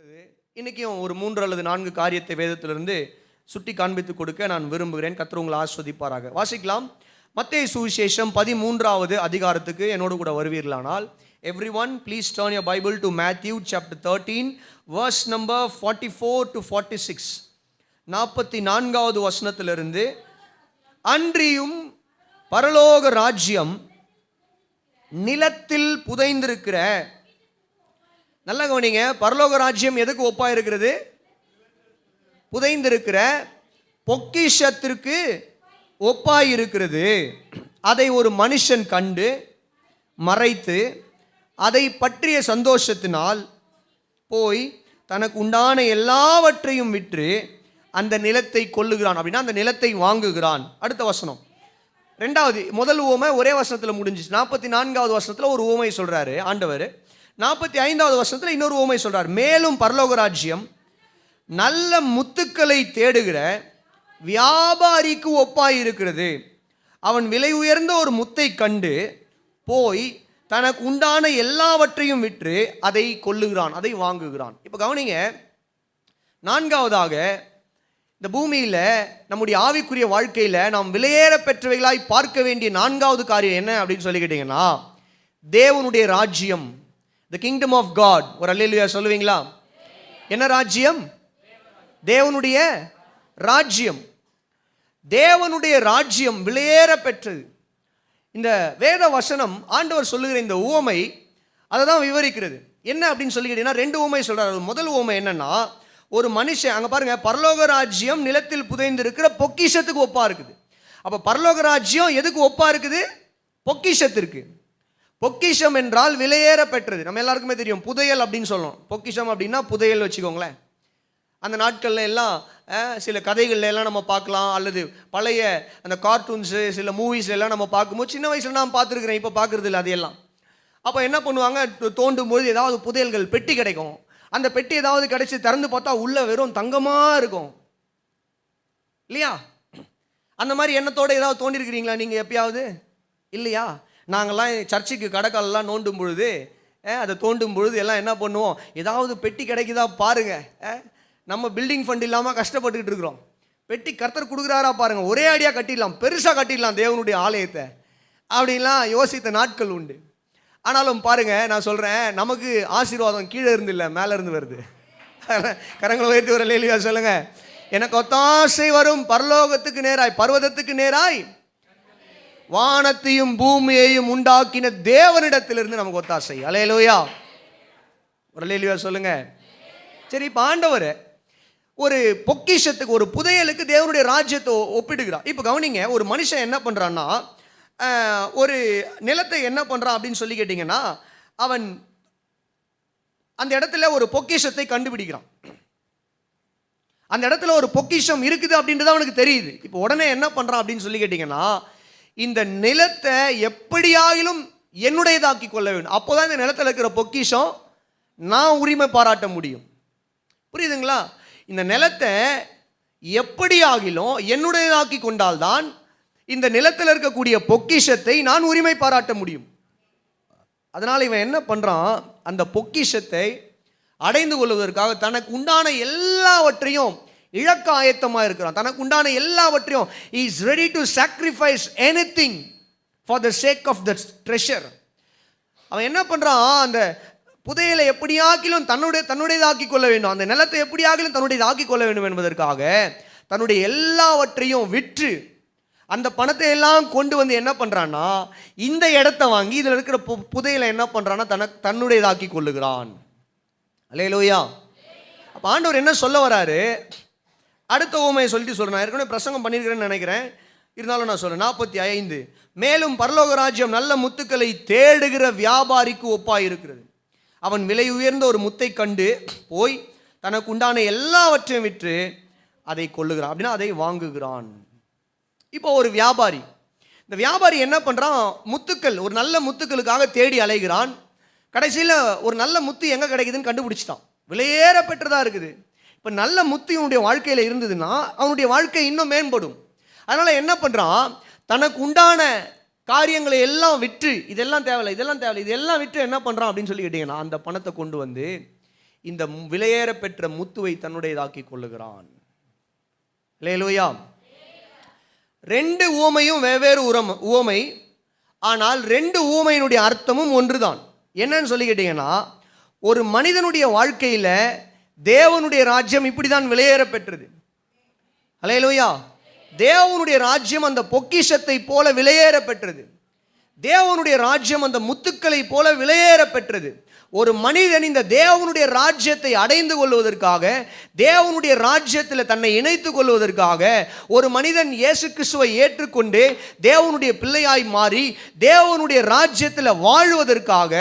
இன்னைக்கும் ஒரு 3 அல்லது 4 காரியத்தை வேதத்திலிருந்து சுட்டி காண்பித்து கொடுக்க நான் விரும்புகிறேன். கர்த்தர் உங்களை ஆஸ்வதிப்பாராக. வாசிக்கலாம். மத்தேயு சுவிசேஷம் 13வது அதிகாரத்துக்கு என்னோடு கூட வருவீர்களானால், everyone please turn your Bible to Matthew chapter 13 verse number 44 to 46. 44வது வசனத்திலிருந்து, அன்றியும் பரலோக ராஜ்யம் நிலத்தில் புதைந்திருக்கிற, நல்லா கவனிங்க, பரலோக ராஜ்யம் எதுக்கு ஒப்பா இருக்கிறது? புதைந்திருக்கிற பொக்கிஷத்திற்கு ஒப்பாய் இருக்கிறது. அதை ஒரு மனுஷன் கண்டு மறைத்து அதை பற்றிய சந்தோஷத்தினால் போய் தனக்கு உண்டான எல்லாவற்றையும் விற்று அந்த நிலத்தை கொள்ளுகிறான். அப்படின்னா அந்த நிலத்தை வாங்குகிறான். அடுத்த வசனம், ரெண்டாவது, முதல் உவமை ஒரே வசனத்தில் முடிஞ்சிச்சு. 44வது வசனத்தில் ஒரு உவமை சொல்றாரு ஆண்டவர். 45வது வசனத்தில் இன்னொரு உவமை சொல்றார். மேலும் பரலோக ராஜ்யம் நல்ல முத்துக்களை தேடுகிற வியாபாரிக்கு ஒப்பாய் இருக்கிறது. அவன் விலை உயர்ந்த ஒரு முத்தை கண்டு போய் தனக்கு உண்டான எல்லாவற்றையும் விற்று அதை கொள்ளுகிறான், அதை வாங்குகிறான். இப்போ கவனிங்க, நான்காவதாக, இந்த பூமியில் நம்முடைய ஆவிக்குரிய வாழ்க்கையில் நாம் விலையேற பெற்றவைகளாய் பார்க்க வேண்டிய 4வது காரியம் என்ன அப்படின்னு சொல்லி கேட்டீங்கன்னா, தேவனுடைய ராஜ்யம், the kingdom of God. ஒரு அல்லேலூயா சொல்லுவீங்களா? என்ன ராஜ்யம்? தேவனுடைய ராஜ்யம். தேவனுடைய ராஜ்யம் விலையேற பெற்றது. இந்த வேத வசனம் ஆண்டவர் சொல்லுகிற இந்த உவமை அதை தான் விவரிக்கிறது. என்ன அப்படின்னு சொல்லி கேட்டீங்கன்னா, 2 உவமை சொல்றாரு. முதல் உவமை என்னன்னா, ஒரு மனுஷன், அங்கே பாருங்க, பரலோக ராஜ்யம் நிலத்தில் புதைந்திருக்கிற பொக்கிஷத்துக்கு ஒப்பா இருக்குது. அப்போ பரலோக ராஜ்யம் எதுக்கு ஒப்பா இருக்குது? பொக்கிஷத்திற்கு. பொக்கிஷம் என்றால் விலையேற பெற்றது. நம்ம எல்லாருக்குமே தெரியும், புதையல் அப்படின்னு சொல்லணும். பொக்கிஷம் அப்படின்னா புதையல் வச்சுக்கோங்களேன். அந்த நாட்களில் எல்லாம் சில கதைகள்ல எல்லாம் நம்ம பார்க்கலாம், அல்லது பழைய அந்த கார்ட்டூன்ஸு, சில மூவிஸ் எல்லாம் நம்ம பார்க்கும்போது, சின்ன வயசில் நான் பார்த்துருக்குறேன், இப்போ பார்க்குறது இல்லை அதையெல்லாம். அப்போ என்ன பண்ணுவாங்க, தோண்டும்போது ஏதாவது புதையல்கள் பெட்டி கிடைக்கும். அந்த பெட்டி ஏதாவது கிடைச்சி திறந்து பார்த்தா உள்ள வெறும் தங்கமாக இருக்கும் இல்லையா? அந்த மாதிரி எண்ணத்தோடு ஏதாவது தோண்டிருக்கிறீங்களா நீங்கள் எப்பயாவது? இல்லையா? நாங்கள்லாம் சர்ச்சுக்கு கடைக்காலெல்லாம் நோண்டும் பொழுது, அதை தோண்டும் பொழுது எல்லாம் என்ன பண்ணுவோம், ஏதாவது பெட்டி கிடைக்குதா பாருங்க. நம்ம பில்டிங் ஃபண்ட் இல்லாமல் கஷ்டப்பட்டுக்கிட்டு இருக்கிறோம். பெட்டி கர்த்தர் கொடுக்குறாரா பாருங்கள், ஒரே அடியாக கட்டிடலாம், பெருசாக கட்டிடலாம் தேவனுடைய ஆலயத்தை, அப்படின்லாம் யோசித்த நாட்கள் உண்டு. ஆனாலும் பாருங்க, நான் சொல்கிறேன், நமக்கு ஆசீர்வாதம் கீழே இருந்து இல்லை, மேலே இருந்து வருது. கரங்களை உயர்த்தி ஒரு அல்லேலூயா சொல்லுங்க. எனக்கு ஒத்தாசை வரும் பரலோகத்துக்கு நேராய், பர்வதத்துக்கு நேராய், வானத்தையும் பூமியையும் உண்டாக்கின தேவனிடத்திலிருந்து நமக்கு ஒத்தாசை. அல்லேலூயா, ஒரு அல்லேலூயா சொல்லுங்க. சரி, இப்போ ஆண்டவர் ஒரு பொக்கிஷத்துக்கு, ஒரு புதையலுக்கு தேவனுடைய ராஜ்யத்தை ஒப்பிடுகிறார். இப்போ கவனிங்க, ஒரு மனுஷன் என்ன பண்ணுறான்னா, ஒரு நிலத்தை என்ன பண்ணுறான் அப்படின்னு சொல்லி கேட்டிங்கன்னா, அவன் அந்த இடத்துல ஒரு பொக்கிஷத்தை கண்டுபிடிக்கிறான். அந்த இடத்துல ஒரு பொக்கிஷம் இருக்குது அப்படின்றது அவனுக்கு தெரியுது. இப்போ உடனே என்ன பண்ணுறான் அப்படின்னு சொல்லி கேட்டிங்கன்னா, இந்த நிலத்தை எப்படியாகிலும் என்னுடையதாக்கி கொள்ள வேண்டும். அப்போ தான் இந்த நிலத்தில் இருக்கிற பொக்கிஷம் நான் உரிமை பாராட்ட முடியும். புரியுதுங்களா? இந்த நிலத்தை எப்படியாகிலும் என்னுடையதாக்கி கொண்டால்தான் இந்த நிலத்தில் இருக்கக்கூடிய பொக்கிஷத்தை நான் உரிமை பாராட்ட முடியும். அதனால் இவன் என்ன பண்ணுறான், அந்த பொக்கிஷத்தை அடைந்து கொள்வதற்காக தனக்கு உண்டான எல்லாவற்றையும் இழக்க ஆயத்தமாக இருக்கிறான். தனக்கு உண்டான எல்லாவற்றையும் he is ready to sacrifice anything for the sake of the treasure. அவன் என்ன பண்ணுறான், அந்த புதையலை எப்படியாக்கிலும் தன்னுடையதாக்கி கொள்ள வேண்டும், அந்த நிலத்தை எப்படியாகிலும் தன்னுடையதாக்கி கொள்ள வேண்டும் என்பதற்காக தன்னுடைய எல்லாவற்றையும் விற்று அந்த பணத்தை எல்லாம் கொண்டு வந்து என்ன பண்ணுறான்னா, இந்த இடத்த வாங்கி இதில் இருக்கிற புதையலை என்ன பண்ணுறான்னா தன்னுடையதாக்கி கொள்ளுகிறான். அல்லேலூயா. அப்போ ஆண்டவர் என்ன சொல்ல வராரு, அடுத்த உவமையை சொல்லிட்டு சொல்கிறேன். நான் ஏற்கனவே பிரசங்கம் பண்ணியிருக்கிறேன்னு நினைக்கிறேன், இருந்தாலும் நான் சொல்கிறேன். 45, மேலும் பரலோக ராஜ்யம் நல்ல முத்துக்களை தேடுகிற வியாபாரிக்கு ஒப்பாய் இருக்கிறது. அவன் விலை உயர்ந்த ஒரு முத்தை கண்டு போய் தனக்கு உண்டான எல்லாவற்றையும் விற்று அதை கொள்ளுகிறான், அப்படின்னா அதை வாங்குகிறான். இப்போ ஒரு வியாபாரி, இந்த வியாபாரி என்ன பண்ணுறான், முத்துக்கள், ஒரு நல்ல முத்துக்களுக்காக தேடி அலைகிறான். கடைசியில் ஒரு நல்ல முத்து எங்கே கிடைக்குதுன்னு கண்டுபிடிச்சிட்டான். விலையேற பெற்றதாக இருக்குது. இப்போ நல்ல முத்து இவனுடைய வாழ்க்கையில் இருந்ததுன்னா அவனுடைய வாழ்க்கை இன்னும் மேம்படும். அதனால் என்ன பண்ணுறான், தனக்கு உண்டான காரியங்களை எல்லாம் விற்று, இதெல்லாம் தேவையில்லை, இதெல்லாம் தேவையில்லை, இதெல்லாம் விற்று என்ன பண்ணுறான் அப்படின்னு சொல்லி கேட்டிங்கன்னா, அந்த பணத்தை கொண்டு வந்து இந்த விலையேற பெற்ற முத்துவை தன்னுடையதாக்கி கொள்ளுகிறான். அல்லேலூயா. 2 உவமையும் வெவ்வேறு உவமை, ஆனால் 2 உவமையினுடைய அர்த்தமும் ஒன்றுதான். என்னன்னு சொல்லி கேட்டீங்கன்னா, ஒரு மனிதனுடைய வாழ்க்கையில தேவனுடைய ராஜ்யம் இப்படிதான் விலையேற பெற்றது. அல்லேலூயா. தேவனுடைய ராஜ்யம் அந்த பொக்கிஷத்தை போல விலையேற பெற்றது. தேவனுடைய ராஜ்யம் அந்த முத்துக்களை போல விலையேற பெற்றது. ஒரு மனிதன் இந்த தேவனுடைய ராஜ்யத்தை அடைந்து கொள்வதற்காக, தேவனுடைய ராஜ்யத்தில் தன்னை இணைத்துக் கொள்வதற்காக, ஒரு மனிதன் இயேசு கிறிஸ்துவை ஏற்றுக்கொண்டு தேவனுடைய பிள்ளையாய் மாறி தேவனுடைய ராஜ்யத்தில் வாழ்வதற்காக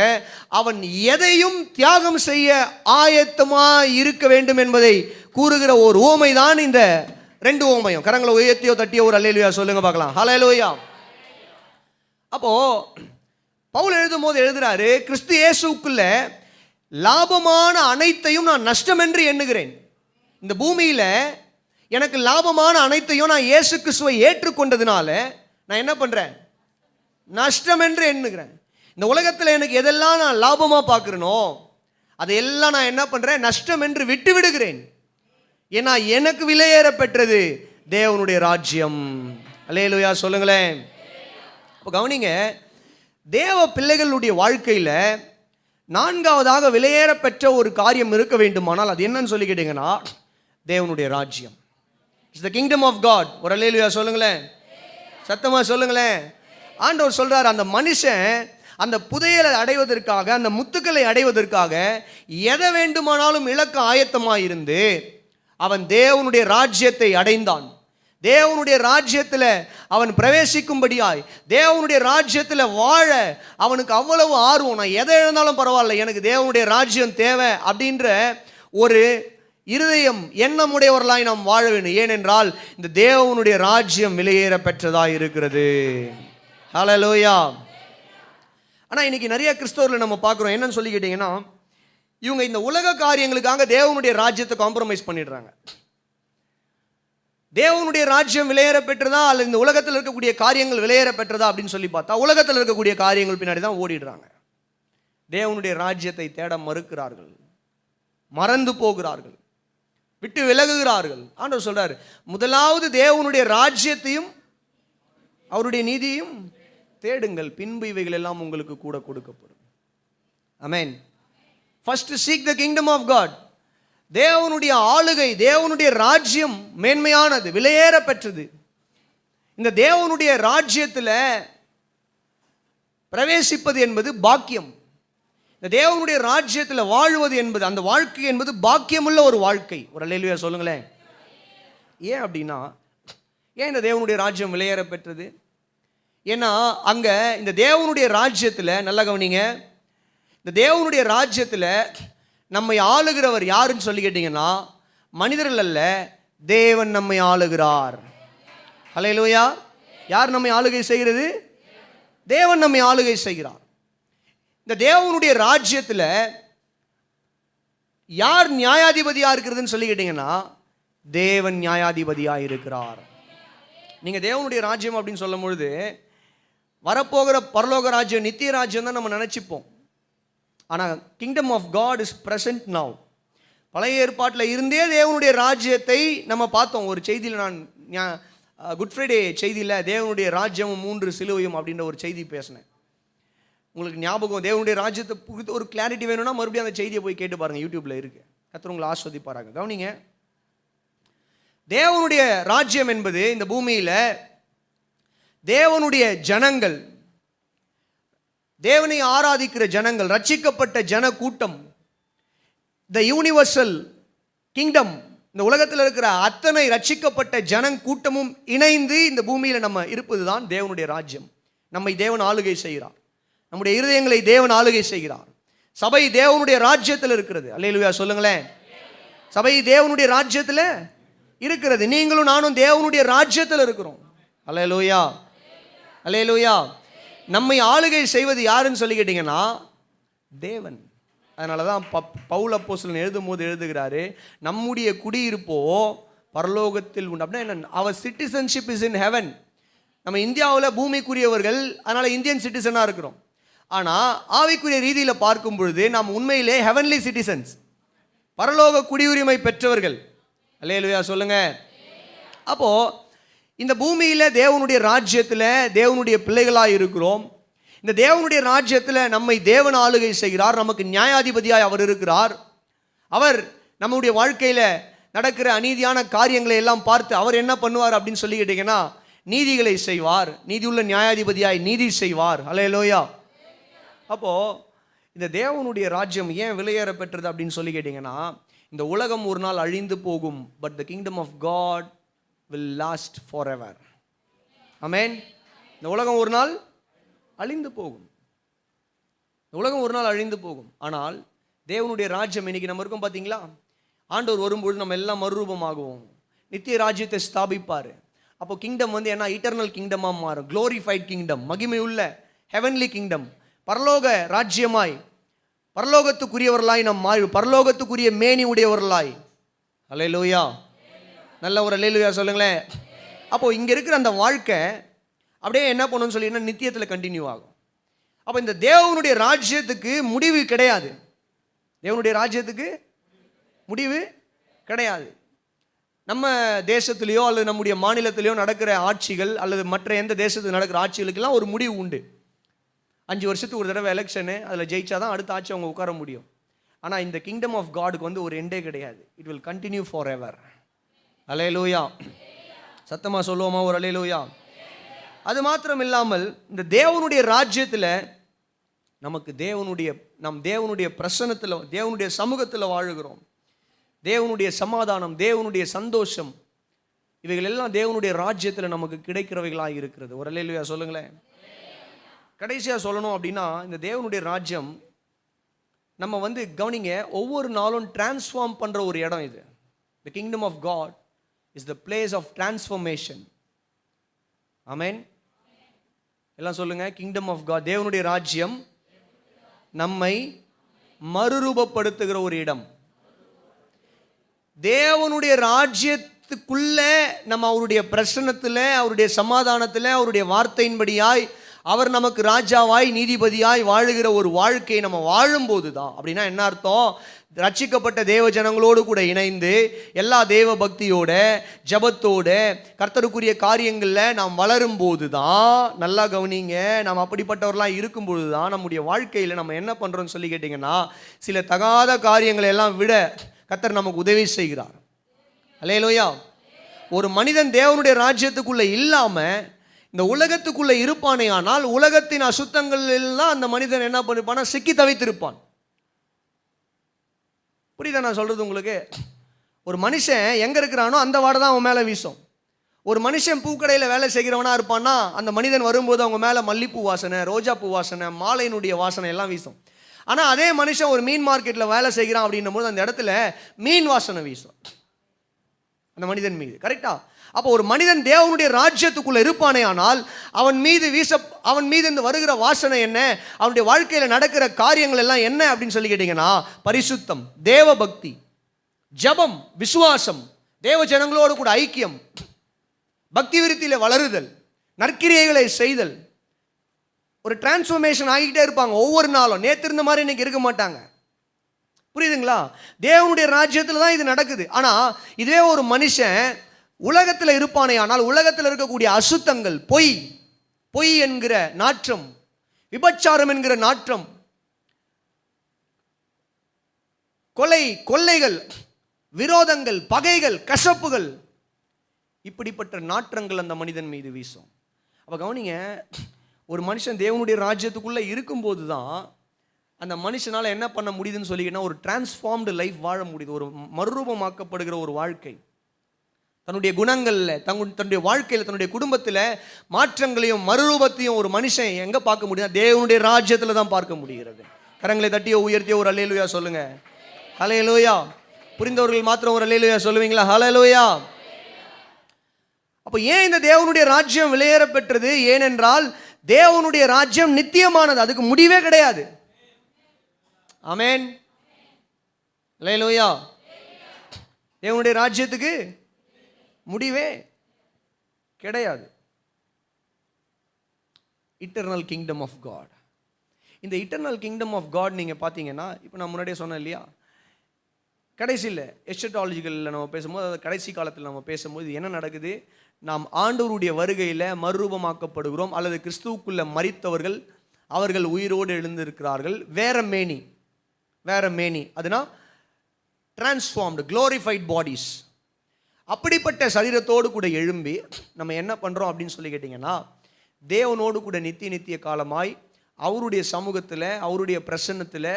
அவன் எதையும் தியாகம் செய்ய ஆயத்தமாய் இருக்க வேண்டும் என்பதை கூறுகிற ஒரு உவமை தான் இந்த 2 உவமையும். கரங்களை உயர்த்தியோ தட்டியோ ஒரு அல்லேலூயா சொல்லுங்க பார்க்கலாம். ஹல்லேலூயா. அப்போ பவுல் எழுதும் போது எழுதுறாரு, கிறிஸ்து இயேசுக்குள்ள லாபமான அனைத்தையும் நான் நஷ்டம் என்று எண்ணுகிறேன். இந்த பூமியில எனக்கு லாபமான அனைத்தையும் நான் இயேசு கிறிஸ்துவை ஏற்றுக்கொண்டதுனால நான் என்ன பண்றேன்? நஷ்டம் என்று எண்ணுகிறேன். இந்த உலகத்தில் எனக்கு எதெல்லாம் நான் லாபமா பார்க்கிறேனோ அதையெல்லாம் நான் என்ன பண்றேன்? நஷ்டம் என்று விட்டு விடுகிறேன். ஏன்னா எனக்கு விலையேற பெற்றது தேவனுடைய ராஜ்யம். அல்லேலூயா சொல்லுங்களேன். இப்போ கவனிங்க, தேவ பிள்ளைகளுடைய வாழ்க்கையில் 4வதாக விலையேற பெற்ற ஒரு காரியம் இருக்க வேண்டுமானால் அது என்னன்னு சொல்லி கேட்டீங்கன்னா, தேவனுடைய ராஜ்யம். It's the kingdom of God. ஒரு அல்லேலூயா சொல்லுங்களேன், சத்தமாக சொல்லுங்களேன். ஆண்டவர் சொல்றாரு, அந்த மனுஷன் அந்த புதையலை அடைவதற்காக, அந்த முத்துக்களை அடைவதற்காக எதை வேண்டுமானாலும் இழக்க ஆயத்தமாயிருந்து அவன் தேவனுடைய ராஜ்யத்தை அடைந்தான். தேவனுடைய ராஜ்யத்தில் அவன் பிரவேசிக்கும்படியாய், தேவனுடைய ராஜ்யத்தில் வாழ அவனுக்கு அவ்வளவு ஆர்வம். நான் எதை எழுந்தாலும் பரவாயில்ல, எனக்கு தேவனுடைய ராஜ்யம் தேவை அப்படின்ற ஒரு இருதயம் எண்ணமுடையவர்களாய் நாம் வாழ வேண்டும். ஏனென்றால் இந்த தேவனுடைய ராஜ்யம் விலையேற பெற்றதாய் இருக்கிறது. ஹல்லேலூயா. ஆனால் இன்னைக்கு நிறைய கிறிஸ்தவர்களை நம்ம பார்க்குறோம். என்னன்னு சொல்லி கேட்டீங்கன்னா, இவங்க இந்த உலக காரியங்களுக்காக தேவனுடைய ராஜ்யத்தை காம்ப்ரமைஸ் பண்ணிடுறாங்க. தேவனுடைய ராஜ்யம் விலையேற பெற்றதா அல்லது இந்த உலகத்தில் இருக்கக்கூடிய காரியங்கள் விலையேற பெற்றதா அப்படின்னு சொல்லி பார்த்தா உலகத்தில் இருக்கக்கூடிய காரியங்கள் பின்னாடி தான் ஓடிடுறாங்க. தேவனுடைய ராஜ்யத்தை தேட மறுக்கிறார்கள், மறந்து போகிறார்கள், விட்டு விலகுகிறார்கள். ஆண்டவர் சொல்றாரு, முதலாவது தேவனுடைய ராஜ்யத்தையும் அவருடைய நீதியையும் தேடுங்கள், பின்பு இவைகள் எல்லாம் உங்களுக்கு கூட கொடுக்கப்படும். Amen. First seek the kingdom of God. தேவனுடைய ஆளுகை, தேவனுடைய ராஜ்யம் மேன்மையானது, விலையேற பெற்றது. இந்த தேவனுடைய ராஜ்யத்தில் பிரவேசிப்பது என்பது பாக்கியம். இந்த தேவனுடைய ராஜ்யத்தில் வாழ்வது என்பது, அந்த வாழ்க்கை என்பது பாக்கியமுள்ள ஒரு வாழ்க்கை. ஒரு அல்லேலூயா சொல்லுங்களேன். ஏன் அப்படின்னா, ஏன் இந்த தேவனுடைய ராஜ்யம் விலையேற பெற்றது? ஏன்னா அங்க இந்த தேவனுடைய ராஜ்யத்தில், நல்ல கவனிங்க, இந்த தேவனுடைய ராஜ்யத்தில் நம்மை ஆளுகிறவர் யாருன்னு சொல்லி கேட்டீங்கன்னா, மனிதர்கள் அல்ல, தேவன் நம்மை ஆளுகிறார். ஹல்லேலூயா. யார் நம்மை ஆளுகை செய்கிறது? தேவன் நம்மை ஆளுகை செய்கிறார். இந்த தேவனுடைய ராஜ்யத்தில் யார் நியாயாதிபதியாக இருக்கிறதுன்னு சொல்லி கேட்டீங்கன்னா, தேவன் நியாயாதிபதியாக இருக்கிறார். நீங்கள் தேவனுடைய ராஜ்யம் அப்படின்னு சொல்லும் பொழுது வரப்போகிற பரலோக ராஜ்யம், நித்திய ராஜ்யம் தான் நம்ம நினச்சிப்போம். ஆனால் kingdom of God is present now. பழைய ஏற்பாட்டில் இருந்தே தேவனுடைய ராஜ்யத்தை நம்ம பார்த்தோம். ஒரு செய்தியில் நான் குட் ஃப்ரைடே செய்தியில் தேவனுடைய ராஜ்யமும் 3 சிலுவையும் அப்படின்ற ஒரு செய்தி பேசினேன். உங்களுக்கு ஞாபகம், தேவனுடைய ராஜ்யத்தை குறித்து ஒரு கிளாரிட்டி வேணும்னா மறுபடியும் அந்த செய்தியை போய் கேட்டு பாருங்கள், யூடியூப்பில் இருக்குது. கர்த்தர் உங்களை ஆஸ்வதிப்பாராங்க. கவனிங்க, தேவனுடைய ராஜ்யம் என்பது இந்த பூமியில் தேவனுடைய ஜனங்கள், தேவனை ஆராதிக்கிற ஜனங்கள், ரட்சிக்கப்பட்ட ஜன கூட்டம், த யூனிவர்சல் கிங்டம், இந்த உலகத்தில் இருக்கிற அத்தனை ரட்சிக்கப்பட்ட ஜன கூட்டமும் இணைந்து இந்த பூமியில் நம்ம இருப்பது தான் தேவனுடைய ராஜ்யம். நம்மை தேவன் ஆளுகை செய்கிறார், நம்முடைய இருதயங்களை தேவன் ஆளுகை செய்கிறார். சபை தேவனுடைய ராஜ்யத்தில் இருக்கிறது. அல்லேலூயா சொல்லுங்களேன். சபை தேவனுடைய ராஜ்யத்தில் இருக்கிறது. நீங்களும் நானும் தேவனுடைய ராஜ்யத்தில் இருக்கிறோம். அல்லேலூயா, அல்லேலூயா. நம்மை ஆளுகை செய்வது யாருன்னு சொல்லி கேட்டீங்கன்னா, தேவன். அதனால தான் பவுல் அப்போஸ்தலன் எழுதும் போது எழுதுகிறாரு, நம்முடைய குடியிருப்போ பரலோகத்தில் உண்டு. அப்படின்னா என்ன? அவர் சிட்டிசன்ஷிப் இஸ் இன் ஹெவன். நம்ம இந்தியாவில் பூமிக்குரியவர்கள், அதனால் இந்தியன் சிட்டிசனாக இருக்கிறோம். ஆனால் ஆவிக்குரிய ரீதியில் பார்க்கும் பொழுது நாம் உண்மையிலே ஹெவன்லி சிட்டிசன்ஸ். பரலோக குடியுரிமை பெற்றவர்கள். அல்லேலூயா சொல்லுங்க. அப்போ இந்த பூமியில தேவனுடைய ராஜ்யத்தில் தேவனுடைய பிள்ளைகளாக இருக்கிறோம். இந்த தேவனுடைய ராஜ்யத்தில் நம்மை தேவன் ஆளுகை செய்கிறார். நமக்கு நியாயாதிபதியாய் அவர் இருக்கிறார். அவர் நம்முடைய வாழ்க்கையில் நடக்கிற அநீதியான காரியங்களை எல்லாம் பார்த்து அவர் என்ன பண்ணுவார் அப்படின்னு சொல்லி கேட்டீங்கன்னா, நீதிகளை செய்வார். நீதியுள்ள நியாயாதிபதியாய் நீதி செய்வார். அல்லேலூயா. அப்போ இந்த தேவனுடைய ராஜ்யம் ஏன் விலையேற பெற்றது அப்படின்னு சொல்லி கேட்டீங்கன்னா, இந்த உலகம் ஒரு நாள் அழிந்து போகும், but the kingdom of God will last forever. Amen. இந்த உலகம் ஒரு நாள் அழிந்து போகும். இந்த உலகம் ஒரு நாள் அழிந்து போகும். ஆனால் தேவனுடைய ராஜ்யம் இன்னைக்கு நம்ம இருக்கோம் பார்த்தீங்களா? ஆண்டவர் வரும்பொழுது நம்ம எல்லாம் மறுரூபமாகுவோம். நித்திய ராஜ்யத்தை ஸ்தாபிப்பார். அப்போ கிங்டம் என்ன, இட்டர்னல் கிங்டமாக மாறும். க்ளோரிஃபைட் கிங்டம், மகிமையுள்ள ஹெவன்லி கிங்டம், பரலோக ராஜ்யமாய் பரலோகத்துக்குரியவர்களாய் நாம் மாறி பரலோகத்துக்குரிய மேனி உடையவர்களாய். அல்லேலூயா. நல்ல ஒரு அல்லேலூயா சொல்லுங்களேன். அப்போது இங்கே இருக்கிற அந்த வாழ்க்கை அப்படியே என்ன பண்ணணும்னு சொல்லிங்கன்னா நித்தியத்தில் கண்டினியூ ஆகும். அப்போ இந்த தேவனுடைய ராஜ்யத்துக்கு முடிவு கிடையாது. தேவனுடைய ராஜ்யத்துக்கு முடிவு கிடையாது. நம்ம தேசத்துலேயோ அல்லது நம்முடைய மாநிலத்திலேயோ நடக்கிற ஆட்சிகள் அல்லது மற்ற எந்த தேசத்துக்கு நடக்கிற ஆட்சிகளுக்கெல்லாம் ஒரு முடிவு உண்டு. 5 வருஷத்துக்கு ஒரு தடவை எலெக்ஷனு, அதில் ஜெயிச்சாதான் அடுத்த ஆட்சி அவங்க உட்கார முடியும். ஆனால் இந்த கிங்டம் ஆஃப் காடுக்கு ஒரு எண்டே கிடையாது. It will continue forever. Hallelujah. சத்தமாக சொல்லுவோமா ஒரு அல்லேலூயா? அது மாத்திரம் இல்லாமல் இந்த தேவனுடைய ராஜ்யத்தில் நமக்கு தேவனுடைய பிரசன்னத்தில், தேவனுடைய சமூகத்தில் வாழுகிறோம். தேவனுடைய சமாதானம், தேவனுடைய சந்தோஷம், இவைகள் எல்லாம் தேவனுடைய ராஜ்யத்தில் நமக்கு கிடைக்கிறவைகளாக இருக்கிறது. ஒரு அல்லேலூயா சொல்லுங்களேன். கடைசியாக சொல்லணும் அப்படின்னா, இந்த தேவனுடைய ராஜ்யம் நம்ம கவனிங்க, ஒவ்வொரு நாளும் டிரான்ஸ்ஃபார்ம் பண்ணுற ஒரு இடம் இது. The kingdom of God is the place of transformation. Amen. எல்லாம் சொல்லுங்க. கிங்டம் ஆஃப் காட், தேவனுடைய ராஜ்யம் நம்மை மறுரூபப்படுத்துகிற ஒரு இடம். தேவனுடைய ராஜ்யத்துக்குள்ள நம்ம அவருடைய பிரசன்னத்தில், அவருடைய சமாதானத்தில், அவருடைய வார்த்தையின்படியாய் அவர் நமக்கு ராஜாவாய் நீதிபதியாய் வாழுகிற ஒரு வாழ்க்கையை நம்ம வாழும்போது தான். அப்படின்னா என்ன அர்த்தம்? ரட்சிக்கப்பட்ட தேவ ஜனங்களோடு கூட இணைந்து எல்லா தேவ பக்தியோட ஜபத்தோட கர்த்தருக்குரிய காரியங்களில் நாம் வளரும் போது தான், நல்லா கவனிங்க, நாம் அப்படிப்பட்டவர்களாக இருக்கும்பொழுது தான் நம்முடைய வாழ்க்கையில் நம்ம என்ன பண்ணுறோம்னு சொல்லி கேட்டிங்கன்னா, சில தகாத காரியங்களை எல்லாம் விட கர்த்தர் நமக்கு உதவி செய்கிறார். அல்லேலூயா. ஒரு மனிதன் தேவனுடைய ராஜ்யத்துக்குள்ளே இல்லாமல் இந்த உலகத்துக்குள்ளே இருப்பானே, ஆனால் உலகத்தின் அசுத்தங்கள் எல்லாம் அந்த மனிதன் என்ன பண்ணிருப்பானா, சிக்கி தவித்திருப்பான். புரியுதா நான் சொல்கிறது உங்களுக்கு? ஒரு மனுஷன் எங்கே இருக்கிறானோ அந்த வாடை தான் அவன் மேலே வீசும். ஒரு மனுஷன் பூக்கடையில் வேலை செய்கிறவனா இருப்பான்னா, அந்த மனிதன் வரும்போது அவங்க மேலே மல்லிப்பூ வாசனை, ரோஜா பூ வாசனை, மாலையினுடைய வாசனை எல்லாம் வீசும். ஆனால் அதே மனுஷன் ஒரு மீன் மார்க்கெட்டில் வேலை செய்கிறான் அப்படின்னும் போது அந்த இடத்துல மீன் வாசனை வீசும் அந்த மனிதன் மீது. கரெக்டா? அப்போ ஒரு மனிதன் தேவனுடைய ராஜ்யத்துக்குள்ள இருப்பானே, ஆனால் அவன் மீது இந்த வருகிற வாசனை என்ன, அவனுடைய வாழ்க்கையில் நடக்கிற காரியங்கள் எல்லாம் என்ன அப்படின்னு சொல்லி கேட்டீங்கன்னா, பரிசுத்தம், தேவ பக்தி, ஜபம், விசுவாசம், தேவ ஜனங்களோடு கூட ஐக்கியம், பக்தி விருத்தியில வளருதல், நற்கிரியைகளை செய்தல், ஒரு டிரான்ஸ்ஃபர்மேஷன் ஆகிட்டே இருப்பாங்க ஒவ்வொரு நாளும். நேற்று இருந்த மாதிரி இன்னைக்கு இருக்க மாட்டாங்க. புரியுதுங்களா? தேவனுடைய ராஜ்யத்தில் தான் இது நடக்குது. ஆனால் இதுவே ஒரு மனுஷன் உலகத்தில் இருப்பானே, ஆனால் உலகத்தில் இருக்கக்கூடிய அசுத்தங்கள், பொய் என்கிற நாற்றம், விபச்சாரம் என்கிற நாற்றம், கொள்ளைகள், விரோதங்கள், பகைகள், கசப்புகள், இப்படிப்பட்ட நாற்றங்கள் அந்த மனிதன் மீது வீசும். அப்போ கவனிங்க, ஒரு மனுஷன் தேவனுடைய ராஜ்யத்துக்குள்ளே இருக்கும்போது தான் அந்த மனுஷனால் என்ன பண்ண முடியுதுன்னு சொல்லிக்கிட்டா, ஒரு டிரான்ஸ்ஃபார்ம்டு லைஃப் வாழ முடியுது. ஒரு மறுரூபமாக்கப்படுகிற ஒரு வாழ்க்கை. தன்னுடைய குணங்களில், தன்னுடைய வாழ்க்கையில், தன்னுடைய குடும்பத்தில் மாற்றங்களையும் மறுரூபத்தையும் ஒரு மனுஷன் எங்கே பார்க்க முடியும்? தேவனுடைய ராஜ்யத்தில் தான் பார்க்க முடிகிறது. கரங்களை தட்டியோ உயர்த்தியோ ஒரு அல்லேலூயா சொல்லுங்க. ஹல்லேலூயா. புரிந்தவர்கள் மாத்திரம் ஒரு அல்லேலூயா சொல்லுவீங்களா? ஹல்லேலூயா. அப்போ ஏன் இந்த தேவனுடைய ராஜ்யம் விலையேற பெற்றது? ஏனென்றால் தேவனுடைய ராஜ்யம் நித்தியமானது, அதுக்கு முடிவே கிடையாது. ஆமென். அல்லேலூயா. தேவனுடைய ராஜ்யத்துக்கு முடிவே கிடையாது. Eternal kingdom of God. இந்த இட்டர்னல் கிங்டம் ஆஃப் காட் நீங்கள் பார்த்தீங்கன்னா, இப்போ நான் முன்னாடியே சொன்னேன் இல்லையா, கடைசியில் எஸ்டடாலஜிகளில் நம்ம பேசும்போது, அதாவது கடைசி காலத்தில் நம்ம பேசும்போது என்ன நடக்குது? நாம் ஆண்டவருடைய வருகையில் மறுரூபமாக்கப்படுகிறோம், அல்லது கிறிஸ்துவுக்குள்ள மரித்தவர்கள் அவர்கள் உயிரோடு எழுந்திருக்கிறார்கள். வேற மேனி அதுனா டிரான்ஸ்ஃபார்ம்டு க்ளோரிஃபைட் பாடிஸ். அப்படிப்பட்ட சரீரத்தோடு கூட எழும்பி நம்ம என்ன பண்ணுறோம் அப்படின்னு சொல்லி கேட்டிங்கன்னா, தேவனோடு கூட நித்திய காலமாய் அவருடைய சமூகத்தில், அவருடைய பிரசன்னத்தில்,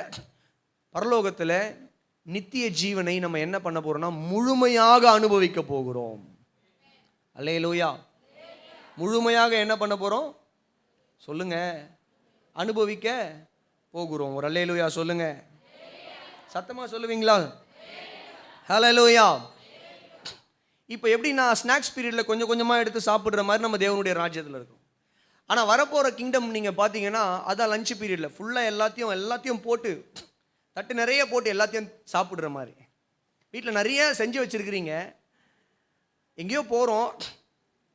பரலோகத்தில் நித்திய ஜீவனை நம்ம என்ன பண்ண போகிறோம்னா முழுமையாக அனுபவிக்க போகிறோம். அல்லேலூயா. முழுமையாக என்ன பண்ண போகிறோம் சொல்லுங்க? அனுபவிக்க போகிறோம். ஒரு அல்லேலூயா சொல்லுங்க. சத்தமாக சொல்லுவீங்களா? ஹல்லேலூயா. இப்போ எப்படின்னா, ஸ்நாக்ஸ் பீரியடில் கொஞ்சம் கொஞ்சமாக எடுத்து சாப்பிட்ற மாதிரி நம்ம தேவனுடைய ராஜ்யத்தில் இருக்கும். ஆனால் வரப்போகிற கிங்டம் நீங்கள் பார்த்தீங்கன்னா, அதான் லஞ்ச் பீரியடில் ஃபுல்லாக எல்லாத்தையும் போட்டு, தட்டு நிறைய போட்டு எல்லாத்தையும் சாப்பிட்ற மாதிரி. வீட்டில் நிறைய செஞ்சு வச்சுருக்கிறீங்க, எங்கேயோ போகிறோம்,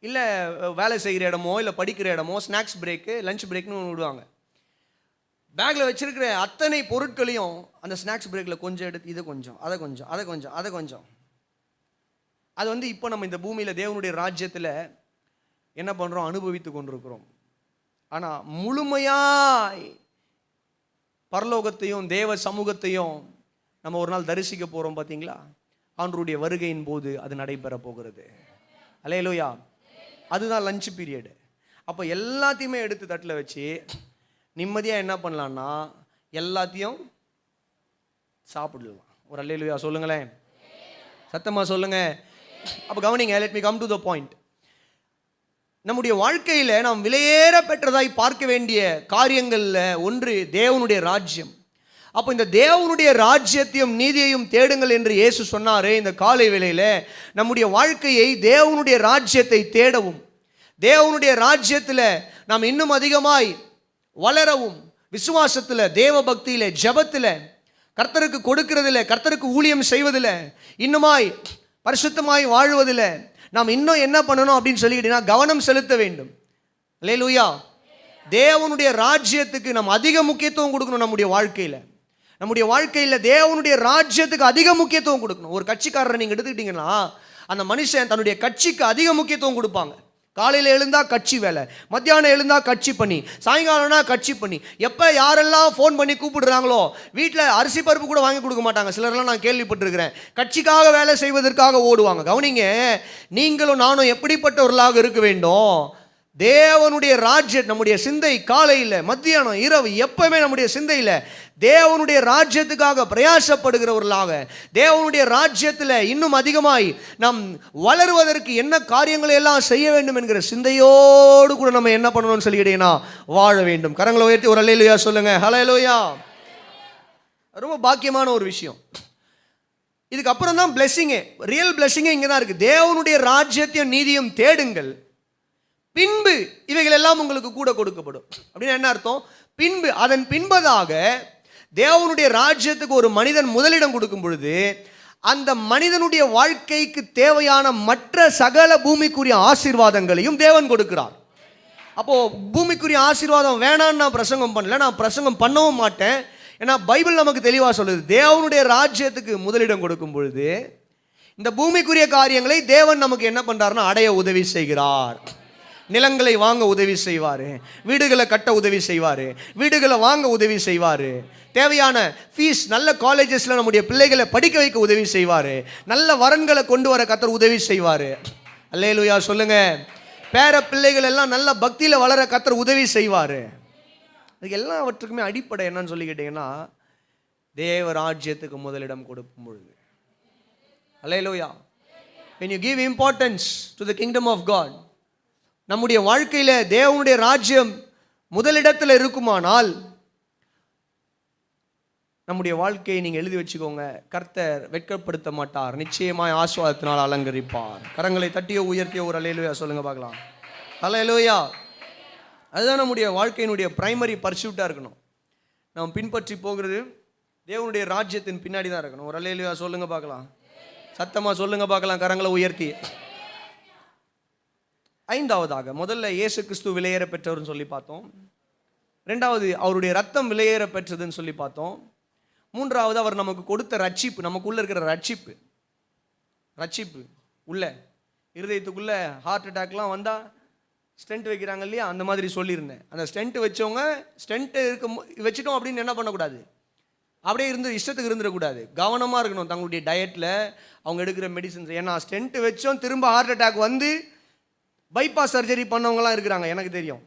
இல்லை வேலை செய்கிற இடமோ இல்லை படிக்கிற இடமோ ஸ்நாக்ஸ் பிரேக்கு, லஞ்ச் பிரேக்னு ஒன்று விடுவாங்க. பேக்கில் வச்சுருக்கிற அத்தனை பொருட்களையும் அந்த ஸ்நாக்ஸ் பிரேக்கில் கொஞ்சம் எடுத்து இதை கொஞ்சம், அதை கொஞ்சம். அது இப்போ நம்ம இந்த பூமியில் தேவனுடைய ராஜ்யத்தில் என்ன பண்ணுறோம்? அனுபவித்து கொண்டிருக்கிறோம். ஆனால் முழுமையாய் பரலோகத்தையும் தேவ சமூகத்தையும் நம்ம ஒரு நாள் தரிசிக்க போகிறோம். பார்த்தீங்களா? ஆண்டவருடைய வருகையின் போது அது நடைபெற போகிறது. அல்லேலூயா. அதுதான் லஞ்ச் பீரியடு. அப்போ எல்லாத்தையுமே எடுத்து தட்டில் வச்சு நிம்மதியாக என்ன பண்ணலான்னா எல்லாத்தையும் சாப்பிடலாம். ஒரு அல்லேலூயா சொல்லுங்களேன், சத்தமாக சொல்லுங்க. அப்போ கவனிங்க, let me come to the point. நம்முடைய வாழ்க்கையில் நாம் விலையேற பெற்றதாய் பார்க்க வேண்டிய காரியங்களில் ஒன்று தேவனுடைய ராஜ்யம். அப்போ இந்த தேவனுடைய ராஜ்யத்தையும் நீதியையும் தேடுங்கள் என்று இயேசு சொன்னாரே. இந்த காலை வேளையில் நம்முடைய வாழ்க்கையை தேவனுடைய ராஜ்யத்தை தேடவும், தேவனுடைய ராஜ்யத்தில் நாம் இன்னும் அதிகமாய் வளரவும், விசுவாசத்தில், தேவ பக்தியில், ஜெபத்தில், கர்த்தருக்கு கொடுக்கிறதில், கர்த்தருக்கு ஊழியம் செய்வதில், இன்னுமாய் பரிசுத்தமாய் வாழ்வதில் நாம் இன்னும் என்ன பண்ணணும் அப்படின்னு சொல்லிக்கிட்டீங்கன்னா கவனம் செலுத்த வேண்டும். அல்லேலூயா. தேவனுடைய ராஜ்யத்துக்கு நம்ம அதிக முக்கியத்துவம் கொடுக்கணும். நம்முடைய வாழ்க்கையில் தேவனுடைய ராஜ்யத்துக்கு அதிக முக்கியத்துவம் கொடுக்கணும். ஒரு கட்சிக்காரரை நீங்கள் எடுத்துக்கிட்டீங்கன்னா அந்த மனுஷன் தன்னுடைய கட்சிக்கு அதிக முக்கியத்துவம் கொடுப்பாங்க. காலையில் எழுந்தா கட்சி வேலை, மத்தியானம் எழுந்தா கட்சி பண்ணி, சாயங்காலம்னா கட்சி பண்ணி, எப்போ யாரெல்லாம் ஃபோன் பண்ணி கூப்பிடுறாங்களோ வீட்டில் அரிசி பருப்பு கூட வாங்கி கொடுக்க மாட்டாங்க. சிலரெல்லாம் நான் கேள்விப்பட்டிருக்கிறேன். கட்சிக்காக வேலை செய்வதற்காக ஓடுவாங்க. கவனிங்க, நீங்களும் நானும் எப்படிப்பட்டவர்களாக இருக்க வேண்டும்? தேவனுடைய ராஜ்யம் நம்முடைய சிந்தை காலையில், மத்தியானம், இரவு எப்பவுமே நம்முடைய சிந்தையில் தேவனுடைய ராஜ்யத்துக்காக பிரயாசப்படுகிறவர்களாக, தேவனுடைய ராஜ்யத்தில் இன்னும் அதிகமாய் நாம் வளருவதற்கு என்ன காரியங்களை எல்லாம் செய்ய வேண்டும் என்கிற சிந்தையோடு கூட நம்ம என்ன பண்ணணும்னு சொல்லிக்கிட்டீங்கன்னா வாழ வேண்டும். கரங்களை உயர்த்தி ஒரு அல்லேலூயா சொல்லுங்க. ஹல்லேலூயா. ரொம்ப பாக்கியமான ஒரு விஷயம். இதுக்கப்புறம் தான் பிளெஸிங்கே, ரியல் பிளெஸிங்கே இங்கே தான் இருக்குது. தேவனுடைய ராஜ்யத்தையும் நீதியும் தேடுங்கள், பின்பு இவைகள் எல்லாம் உங்களுக்கு கூட கொடுக்கப்படும். அப்படின்னு என்ன அர்த்தம்? பின்பு, அதன் பின்பதாக தேவனுடைய ராஜ்யத்துக்கு ஒரு மனிதன் முதலிடம் கொடுக்கும் பொழுது அந்த மனிதனுடைய வாழ்க்கைக்கு தேவையான மற்ற சகல பூமிக்குரிய ஆசீர்வாதங்களையும் தேவன் கொடுக்கிறார். அப்போ பூமிக்குரிய ஆசீர்வாதம் வேணான்னு நான் பிரசங்கம் பண்ணல, நான் பிரசங்கம் பண்ணவும் மாட்டேன். ஏன்னா பைபிள் நமக்கு தெளிவாக சொல்லுது, தேவனுடைய ராஜ்யத்துக்கு முதலிடம் கொடுக்கும் பொழுது இந்த பூமிக்குரிய காரியங்களை தேவன் நமக்கு என்ன பண்றாருன்னா அடைய உதவி செய்கிறார். நிலங்களை வாங்க உதவி செய்வார், வீடுகளை கட்ட உதவி செய்வார், வீடுகளை வாங்க உதவி செய்வார், தேவையான ஃபீஸ் நல்ல காலேஜஸில் நம்முடைய பிள்ளைகளை படிக்க வைக்க உதவி செய்வார், நல்ல வரன்களை கொண்டு வர கர்த்தர் உதவி செய்வார். அல்லேலூயா சொல்லுங்க. பேர பிள்ளைகள் எல்லாம் நல்ல பக்தியில் வளர கர்த்தர் உதவி செய்வார். அதுக்கு எல்லாவற்றுக்குமே அடிப்படை என்னன்னு சொல்லி கேட்டிங்கன்னா தேவ ராஜ்யத்துக்கு முதலிடம் கொடுக்கும் பொழுது. அல்லேலூயா. when you give importance to the kingdom of God, நம்முடைய வாழ்க்கையில் தேவனுடைய ராஜ்யம் முதலிடத்தில் இருக்குமானால் நம்முடைய வாழ்க்கையை நீங்கள் எழுதி வச்சுக்கோங்க, கர்த்தர் வெட்கப்படுத்த மாட்டார், நிச்சயமாய் ஆசீர்வாதத்தினால் அலங்கரிப்பார். கரங்களை தட்டியோ உயர்த்தியோ ஒரு அல்லேலூயா சொல்லுங்க பார்க்கலாம். அல்லேலூயா. அதுதான் நம்முடைய வாழ்க்கையினுடைய பிரைமரி பர்சூட்டாக இருக்கணும். நம்ம பின்பற்றி போகிறது தேவனுடைய ராஜ்யத்தின் பின்னாடி தான் இருக்கணும். ஒரு அல்லேலூயா சொல்லுங்க பார்க்கலாம், சத்தமாக சொல்லுங்க பார்க்கலாம், கரங்களை உயர்த்தி. ஐந்தாவதாக, முதல்ல இயேசு கிறிஸ்து விலையேற பெற்றவர்னு சொல்லி பார்த்தோம். ரெண்டாவது அவருடைய ரத்தம் விலையேற பெற்றதுன்னு சொல்லி பார்த்தோம். மூன்றாவது அவர் நமக்கு கொடுத்த ரட்சிப்பு, நமக்குள்ள இருக்கிற ரட்சிப்பு உள்ள இருதயத்துக்குள்ள ஹார்ட் அட்டாக்லாம் வந்தால் ஸ்டென்ட் வைக்கிறாங்க இல்லையா, அந்த மாதிரி சொல்லியிருந்தேன். அந்த ஸ்டென்ட் வச்சவங்க ஸ்டென்ட் வச்சுட்டோம் அப்படின்னு என்ன பண்ணக்கூடாது, அப்படியே இஷ்டத்துக்கு இருந்துடக்கூடாது. கவனமாக இருக்கணும் தங்களுடைய டயட்டில், அவங்க எடுக்கிற மெடிசன்ஸ். ஏன்னா ஸ்டென்ட் வச்சோம் திரும்ப ஹார்ட் அட்டாக் வந்து பைபாஸ் சர்ஜரி பண்ணவங்களாம் இருக்கிறாங்க, எனக்கு தெரியும்.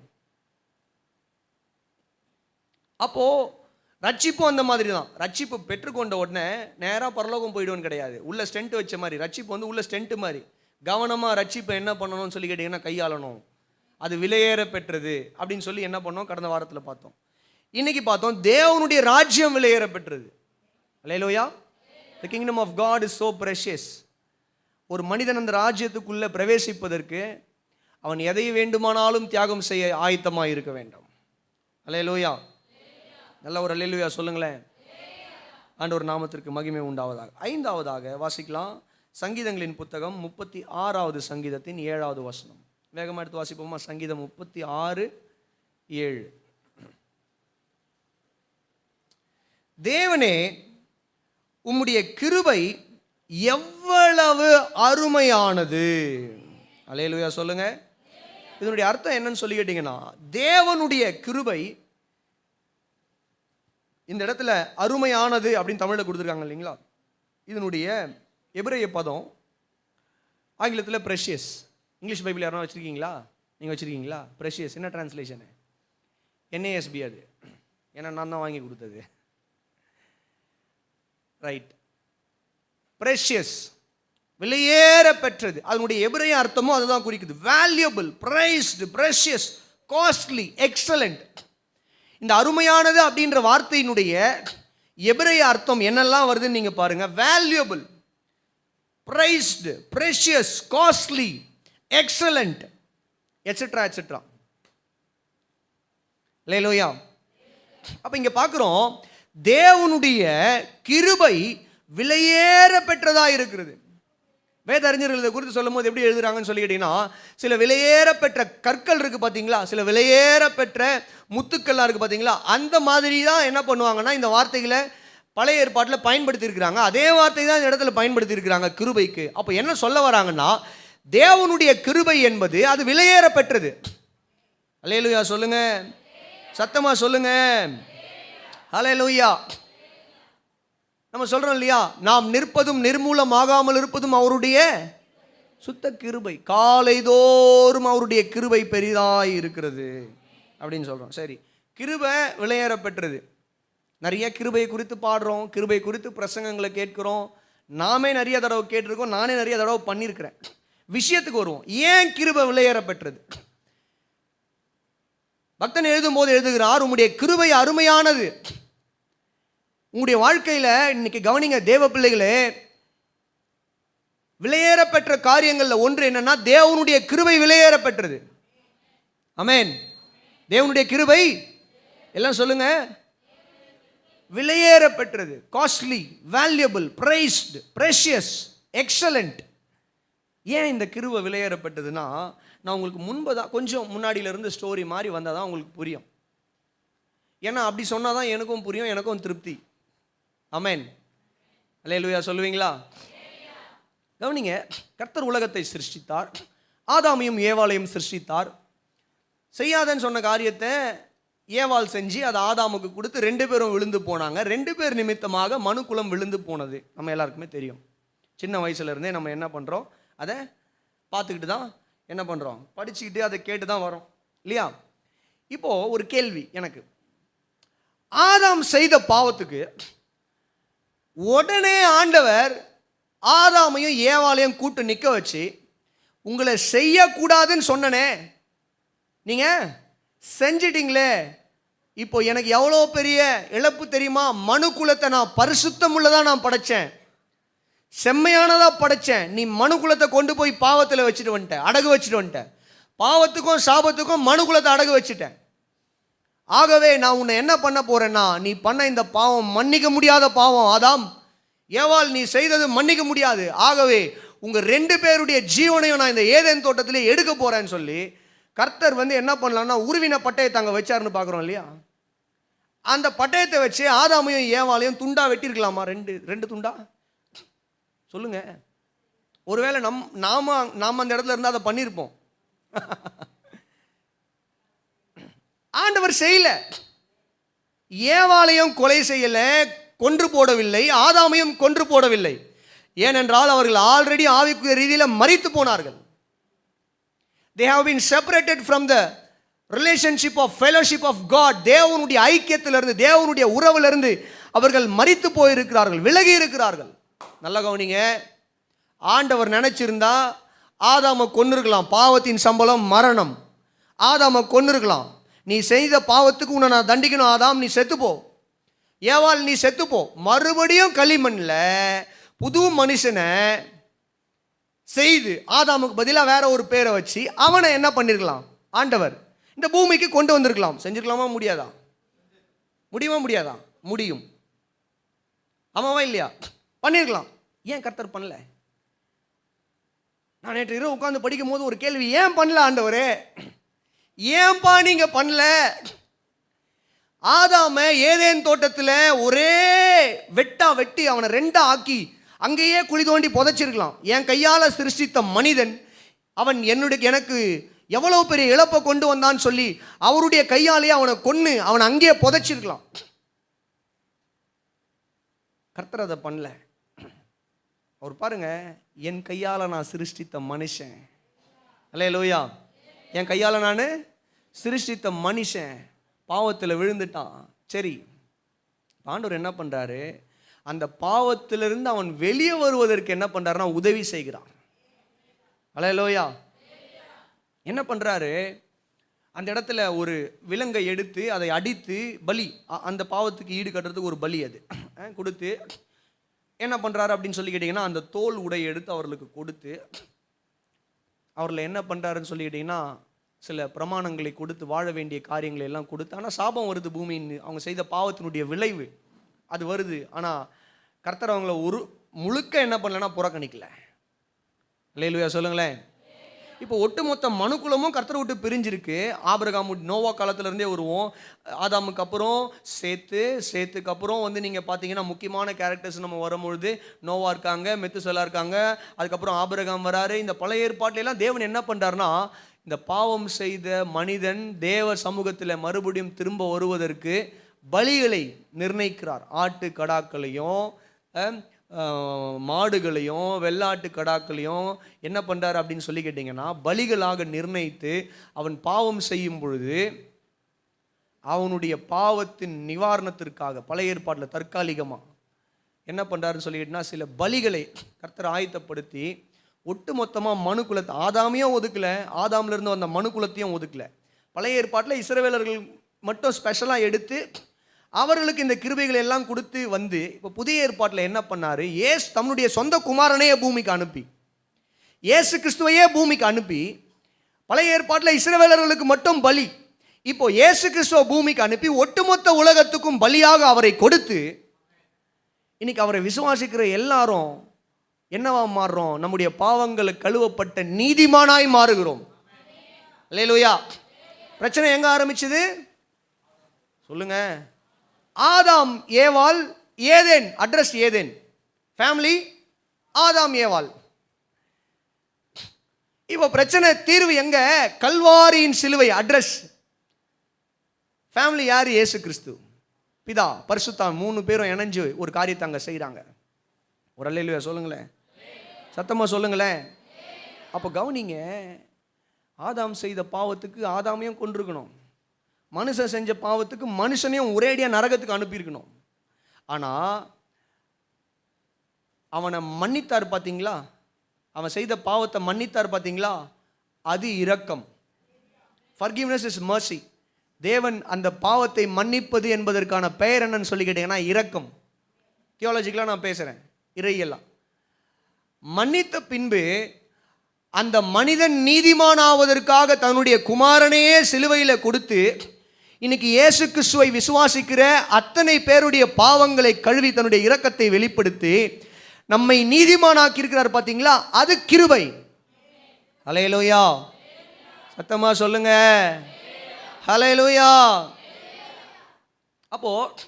அப்போது ரட்சிப்பும் அந்த மாதிரி தான். ரட்சிப்பு பெற்றுக்கொண்ட உடனே நேராக பரலோகம் போயிடுவோன்னு கிடையாது. உள்ள ஸ்டென்ட் வச்ச மாதிரி ரட்சிப்பு வந்து உள்ள ஸ்டென்ட் மாதிரி. கவனமாக ரட்சிப்பை என்ன பண்ணணும்னு சொல்லி கேட்டிங்கன்னா கையாளணும். அது விலையேற பெற்றது அப்படின்னு சொல்லி என்ன பண்ணோம், கடந்த வாரத்தில் பார்த்தோம். இன்னைக்கு பார்த்தோம் தேவனுடைய ராஜ்யம் விலையேற பெற்றது. அல்லேலூயா. The kingdom of God is so precious. ஒரு மனிதன் அந்த ராஜ்யத்துக்குள்ளே பிரவேசிப்பதற்கு அவன் எதை வேண்டுமானாலும் தியாகம் செய்ய ஆயத்தமாக இருக்க வேண்டும். அல்லேலூயா. நல்ல ஒரு அல்லேலூயா சொல்லுங்களேன். ஆண்டவர் நாமத்திற்கு மகிமை உண்டாவதாக. ஐந்தாவதாக வாசிக்கலாம் சங்கீதங்களின் புத்தகம் 36வது சங்கீதத்தின் 7வது வசனம். வேகமாக எடுத்து வாசிப்போமா? சங்கீதம் 36:7. தேவனே, உம்முடைய கிருபை எவ்வளவு அருமையானது. அல்லேலூயா சொல்லுங்க. இதனுடைய அர்த்தம் என்னன்னு சொல்லி கேட்டீங்கன்னா, தேவனுடைய கிருபை இந்த இடத்துல அருமையானது அப்படின்னு தமிழில் கொடுத்துருக்காங்க இல்லைங்களா. இதனுடைய எபிரேய பதம் ஆங்கிலத்தில் ப்ரெஷியஸ். இங்கிலீஷ் பைபிள் யாரும் வச்சுருக்கீங்களா? நீங்கள் வச்சுருக்கீங்களா? ப்ரெஷியஸ் என்ன டிரான்ஸ்லேஷனு? NASB. அது ஏன்னா நான் தான் வாங்கி கொடுத்தது. ரைட். ப்ரெஷியஸ், விலையேற பெற்றது. அதனுடைய எபிரேய அர்த்தமும் அதுதான் குறிக்குது. Valuable, prized, precious, costly, excellent. இந்த அருமையானது அப்படின்ற வார்த்தையினுடைய எபிரேய அர்த்தம் என்னெல்லாம் வருதுன்னு நீங்கள் பாருங்கள். Valuable, prized, precious, costly, excellent, etcetera etcetera. Hallelujah. அப்போ இங்கே பார்க்குறோம் தேவனுடைய கிருபை விலையேற பெற்றதாக இருக்கிறது. வேத அறிஞர்கள் இதை குறித்து சொல்லும் போது எப்படி எழுதுறாங்கன்னு சொல்லி கேட்டீங்கன்னா, சில விலையேற பெற்ற கற்கள் இருக்குது பார்த்தீங்களா, சில விலையேற பெற்ற முத்துக்கள்லாம் இருக்குது பார்த்தீங்களா, அந்த மாதிரி தான் என்ன பண்ணுவாங்கன்னா இந்த வார்த்தைகளை பழைய ஏற்பாட்டில் பயன்படுத்தி இருக்கிறாங்க. அதே வார்த்தை தான் இந்த இடத்துல பயன்படுத்தி இருக்கிறாங்க கிருபைக்கு. அப்போ என்ன சொல்ல வராங்கன்னா, தேவனுடைய கிருபை என்பது அது விலையேற பெற்றது. அல்லேலூயா சொல்லுங்க, சத்தமாக சொல்லுங்க. அல்லேலூயா. நம்ம சொல்கிறோம் இல்லையா, நாம் நிற்பதும் நிர்மூலமாகாமல் இருப்பதும் அவருடைய சுத்த கிருபை, காலைதோறும் அவருடைய கிருபை பெரிதாய் இருக்கிறது அப்படின்னு சொல்கிறோம். சரி, கிருபை விலையேற பெற்றது. நிறைய கிருபை குறித்து பாடுறோம், கிருபை குறித்து பிரசங்கங்களை கேட்குறோம். நாமே நிறைய தடவை கேட்டிருக்கோம், நானே நிறைய தடவை பண்ணியிருக்கிறேன். விஷயத்துக்கு வருவோம். ஏன் கிருபை விலையேற பெற்றது? பக்தன் எழுதும் போது எழுதுகிறார், உம்முடைய கிருபை அருமையானது. உங்களுடைய வாழ்க்கையில் இன்னைக்கு கவனிங்க தேவ பிள்ளைகளே, விலையேற பெற்ற காரியங்களில் ஒன்று என்னன்னா, தேவனுடைய கிருபை விலையேற பெற்றது. ஆமென். தேவனுடைய கிருபை எல்லாம் சொல்லுங்க, விலையேற பெற்றது. Costly, valuable, prized, precious, excellent. ஏன் இந்த கிருபை விலையேற பெற்றதுன்னா, நான் உங்களுக்கு முன்பதான் கொஞ்சம் முன்னாடியிலிருந்து ஸ்டோரி மாதிரி வந்தால் தான் உங்களுக்கு புரியும். ஏன்னா அப்படி சொன்னால் தான் எனக்கும் புரியும், எனக்கும் திருப்தி. ஆமென். அல்லேலூயா சொல்லுவீங்களா? கவனிங்க, கர்த்தர் உலகத்தை சிருஷ்டித்தார், ஆதாமையும் ஏவாளையும் சிருஷ்டித்தார். செய்யாதன்னு சொன்ன காரியத்தை ஏவாள் செஞ்சு அதை ஆதாமுக்கு கொடுத்து 2 பேரும் விழுந்து போனாங்க. 2 பேர் நிமித்தமாக மனுக்குலம் விழுந்து போனது நம்ம எல்லாருக்குமே தெரியும். சின்ன வயசுலேருந்தே நம்ம என்ன பண்ணுறோம், அதை பார்த்துக்கிட்டு தான் என்ன பண்ணுறோம், படிச்சுக்கிட்டு அதை கேட்டு தான் வரோம் இல்லையா. இப்போது ஒரு கேள்வி எனக்கு, ஆதாம் செய்த பாவத்துக்கு உடனே ஆண்டவர் ஆதாமையும் ஏவாளையும் கூட்டு நிற்க வச்சு, உங்களை செய்யக்கூடாதுன்னு சொன்னனே, நீங்கள் செஞ்சிட்டீங்களே, இப்போ எனக்கு எவ்வளோ பெரிய இழப்பு தெரியுமா, மனு குலத்தை நான் பரிசுத்தம் உள்ளதாக நான் படைத்தேன், செம்மையானதாக படைத்தேன், நீ மனு குலத்தை கொண்டு போய் பாவத்தில் வச்சுட்டு வந்துட்டேன், அடகு வச்சுட்டு வந்துட்டேன், பாவத்துக்கும் சாபத்துக்கும் மனு குலத்தை அடகு வச்சுட்டேன். ஆகவே நான் உன்னை என்ன பண்ண போறேன்னா, நீ பண்ண இந்த பாவம் மன்னிக்க முடியாத பாவம் ஆதாம், ஏவாள் நீ செய்தது மன்னிக்க முடியாது. ஆகவே உங்கள் 2 பேருடைய ஜீவனையும் நான் இந்த ஏதேன் தோட்டத்திலே எடுக்க போகிறேன்னு சொல்லி கர்த்தர் என்ன பண்ணலான்னா உருவின பட்டையை தாங்க வச்சாருன்னு பார்க்குறோம் இல்லையா. அந்த பட்டயத்தை வச்சு ஆதாமையும் ஏவாளையும் துண்டா வெட்டியிருக்கலாமா? ரெண்டு துண்டா சொல்லுங்க. ஒருவேளை நாம அந்த இடத்துல இருந்தால் அதை பண்ணியிருப்போம். ஆண்டவர் செய்யல. ஏவாளையும் கொலை செய்யல, கொன்று போடவில்லை, ஆதாமையும் கொன்று போடவில்லை. ஏனென்றால் அவர்கள் ஆல்ரெடி ஆவிக்குரிய ரீதியில் மரித்து போனார்கள். They have been separated from the relationship of fellowship of God. தேவனுடைய ஐக்கியத்திலிருந்து, தேவனுடைய உறவிலிருந்து அவர்கள் மரித்து போயிருக்கிறார்கள், விலகி இருக்கிறார்கள். நல்ல கவனிங்க. ஆண்டவர் நினைச்சிருந்தா ஆதாமை கொன்னிருக்கலாம். பாவத்தின் சம்பளம் மரணம். ஆதாமை கொன்னிருக்கலாம். நீ செய்த பாவத்துக்கு உன்னை நான் தண்டிக்கணும், ஆதாம் நீ செத்துப்போ, ஏவாள் நீ செத்துப்போ. மறுபடியும் களிமண்ல புது மனுஷனை செய்து ஆதாமுக்கு பதிலாக வேற ஒரு பேரை வச்சு அவனை என்ன பண்ணிருக்கலாம்? ஆண்டவர் இந்த பூமிக்கு கொண்டு வந்திருக்கலாம். செஞ்சிருக்கலாமா? முடியாதா? முடியுமா? முடியாதா? முடியும். ஆமாவா இல்லையா? பண்ணிருக்கலாம். ஏன் கர்த்தர் பண்ணல? நான் நேற்று இரவு உட்கார்ந்து படிக்கும் போது ஒரு கேள்வி, ஏன் பண்ணல ஆண்டவரே? ஏன்பா நீங்க பண்ணல? ஆதாம ஏதேன் தோட்டத்தில் ஒரே வெட்டி அவனை ரெண்டா ஆக்கி அங்கேயே குழி தோண்டி புதைச்சிருக்கலாம். என் கையால் சிருஷ்டித்த மனிதன் அவன் எனக்கு எவ்வளவு பெரிய இழப்பை கொண்டு வந்தான்னு சொல்லி அவருடைய கையாலேயே அவனை கொன்று அவனை அங்கேயே புதைச்சிருக்கலாம். கர்த்தர் அதை பண்ணல. அவர் பாருங்க, என் கையால் நான் சிருஷ்டித்த மனுஷன், அல்லேலூயா, என் கையால் நான் சிருஷ்டித்த மனுஷன் பாவத்தில் விழுந்துட்டான். சரி, ஆண்டவர் என்ன பண்ணுறாரு? அந்த பாவத்திலிருந்து அவன் வெளியே வருவதற்கு என்ன பண்ணுறாருன்னா உதவி செய்கிறான். அல்லேலூயா. என்ன பண்ணுறாரு? அந்த இடத்துல ஒரு விலங்கை எடுத்து அதை அடித்து பலி, அந்த பாவத்துக்கு ஈடு கட்டுறதுக்கு ஒரு பலி அது கொடுத்து என்ன பண்ணுறாரு அப்படின்னு சொல்லி கேட்டிங்கன்னா, அந்த தோல் உடையை எடுத்து அவர்களுக்கு கொடுத்து அவர்களை என்ன பண்ணுறாருன்னு சொல்லி கேட்டிங்கன்னா, சில பிரமாணங்களை கொடுத்து வாழ வேண்டிய காரியங்களை எல்லாம் கொடுத்து. ஆனால் சாபம் வருது பூமின்னு, அவங்க செய்த பாவத்தினுடைய விளைவு அது வருது. ஆனால் கர்த்தர் அவங்கள முழுக்க என்ன பண்ணலன்னா புறக்கணிக்கல. அல்லேலூயா சொல்லுங்களேன். இப்போ ஒட்டுமொத்த மனுக்குலமும் கர்த்தரை விட்டு பிரிஞ்சிருக்கு. ஆபிரகாம் நோவா காலத்திலேருந்தே வருவோம். ஆதாமுக்கு அப்புறம் சேத்துக்கு அப்புறம் நீங்கள் பார்த்தீங்கன்னா முக்கியமான கேரக்டர்ஸ் நம்ம வரும்பொழுது நோவா இருக்காங்க, மெத்துசலா இருக்காங்க, அதுக்கப்புறம் ஆபிரகாம் வராரு. இந்த பழைய ஏற்பாட்டிலெல்லாம் தேவன் என்ன பண்ணுறாருன்னா, இந்த பாவம் செய்த மனிதன் தேவ சமூகத்தில் மறுபடியும் திரும்ப வருவதற்கு பலிகளை நிர்ணயிக்கிறார். ஆட்டு கடாக்களையும் மாடுகளையும் வெள்ளாட்டு கடாக்களையும் என்ன பண்ணுறாரு அப்படின்னு சொல்லி கேட்டிங்கன்னா, பலிகளாக நிர்ணயித்து அவன் பாவம் செய்யும் பொழுது அவனுடைய பாவத்தின் நிவாரணத்திற்காக பழைய ஏற்பாட்டில் தற்காலிகமாக என்ன பண்ணுறாருன்னு சொல்லிக்கிட்டுனா சில பலிகளை கர்த்தர் ஆயத்தப்படுத்தி ஒட்டு மொத்தமாக மனு குலத்தை ஆதாமையும் ஒதுக்கலை, ஆதாமிலிருந்து வந்த மனு குலத்தையும் ஒதுக்கலை. பழைய ஏற்பாட்டில் இஸ்ரவேலர்கள் மட்டும் ஸ்பெஷலாக எடுத்து அவர்களுக்கு இந்த கிருபைகளை எல்லாம் கொடுத்து வந்து இப்போ புதிய ஏற்பாட்டில் என்ன பண்ணார்? தன்னுடைய சொந்த குமாரனையே பூமிக்கு அனுப்பி, இயேசு கிறிஸ்துவையே பூமிக்கு அனுப்பி, பழைய ஏற்பாட்டில் இஸ்ரவேலர்களுக்கு மட்டும் பலி, இப்போ இயேசு கிறிஸ்துவ பூமிக்கு அனுப்பி ஒட்டுமொத்த உலகத்துக்கும் பலியாக அவரை கொடுத்து இன்னைக்கு அவரை விசுவாசிக்கிற எல்லாரும் என்னவா மாறுறோம்? நம்முடைய பாவங்களை கழுவப்பட்ட நீதிமானாய் மாறுகிறோம். அல்லேலூயா. பிரச்சனை எங்க ஆரம்பிச்சது சொல்லுங்க? ஆதாம் ஏவாள், ஏதேன், அட்ரஸ் ஏதேன், ஃபேமிலி ஆதாம் ஏவாள். இப்போ பிரச்சனை தீர்வு எங்க? கல்வாரியின் சிலுவை, அட்ரஸ் ஃபேமிலி யார்? இயேசு கிறிஸ்து, பிதா, பரிசுத்தம், 3 பேரும் இணைஞ்சு ஒரு காரியத்தை அங்கே செய்கிறாங்க. ஒரு அல்லேலூயா சொல்லுங்களேன், சத்தமாக சொல்லுங்களேன். அப்போ கவனிங்க, ஆதாம் செய்த பாவத்துக்கு ஆதாமையும் கொண்டிருக்கணும், மனுஷன் செஞ்ச பாவத்துக்கு மனுஷனையும் ஒரேடியாக நரகத்துக்கு அனுப்பியிருக்கணும். ஆனால் அவனை மன்னித்தார் பார்த்தீங்களா? அவன் செய்த பாவத்தை மன்னித்தார் பார்த்தீங்களா? அது இரக்கம். Forgiveness is mercy. தேவன் அந்த பாவத்தை மன்னிப்பது என்பதற்கான பெயர் என்னன்னு சொல்லி கேட்டீங்கன்னா இரக்கம். தியாலஜிக்கலாக நான் பேசுகிறேன், இறையெல்லாம் மன்னித்த பின்பு அந்த மனிதன் நீதிமானாவதற்காக தன்னுடைய குமாரனையே சிலுவையில் கொடுத்து இன்னைக்கு இயேசு கிறிஸ்துவை விசுவாசிக்கிற அத்தனை பேருடைய பாவங்களை கழுவி தன்னுடைய இரக்கத்தை வெளிப்படுத்தி நம்மை நீதிமானாக்கி இருக்கிறார் பார்த்தீங்களா? அது கிருபை. ஹல்லேலூயா, சத்தமா சொல்லுங்க, ஹல்லேலூயா. அப்போது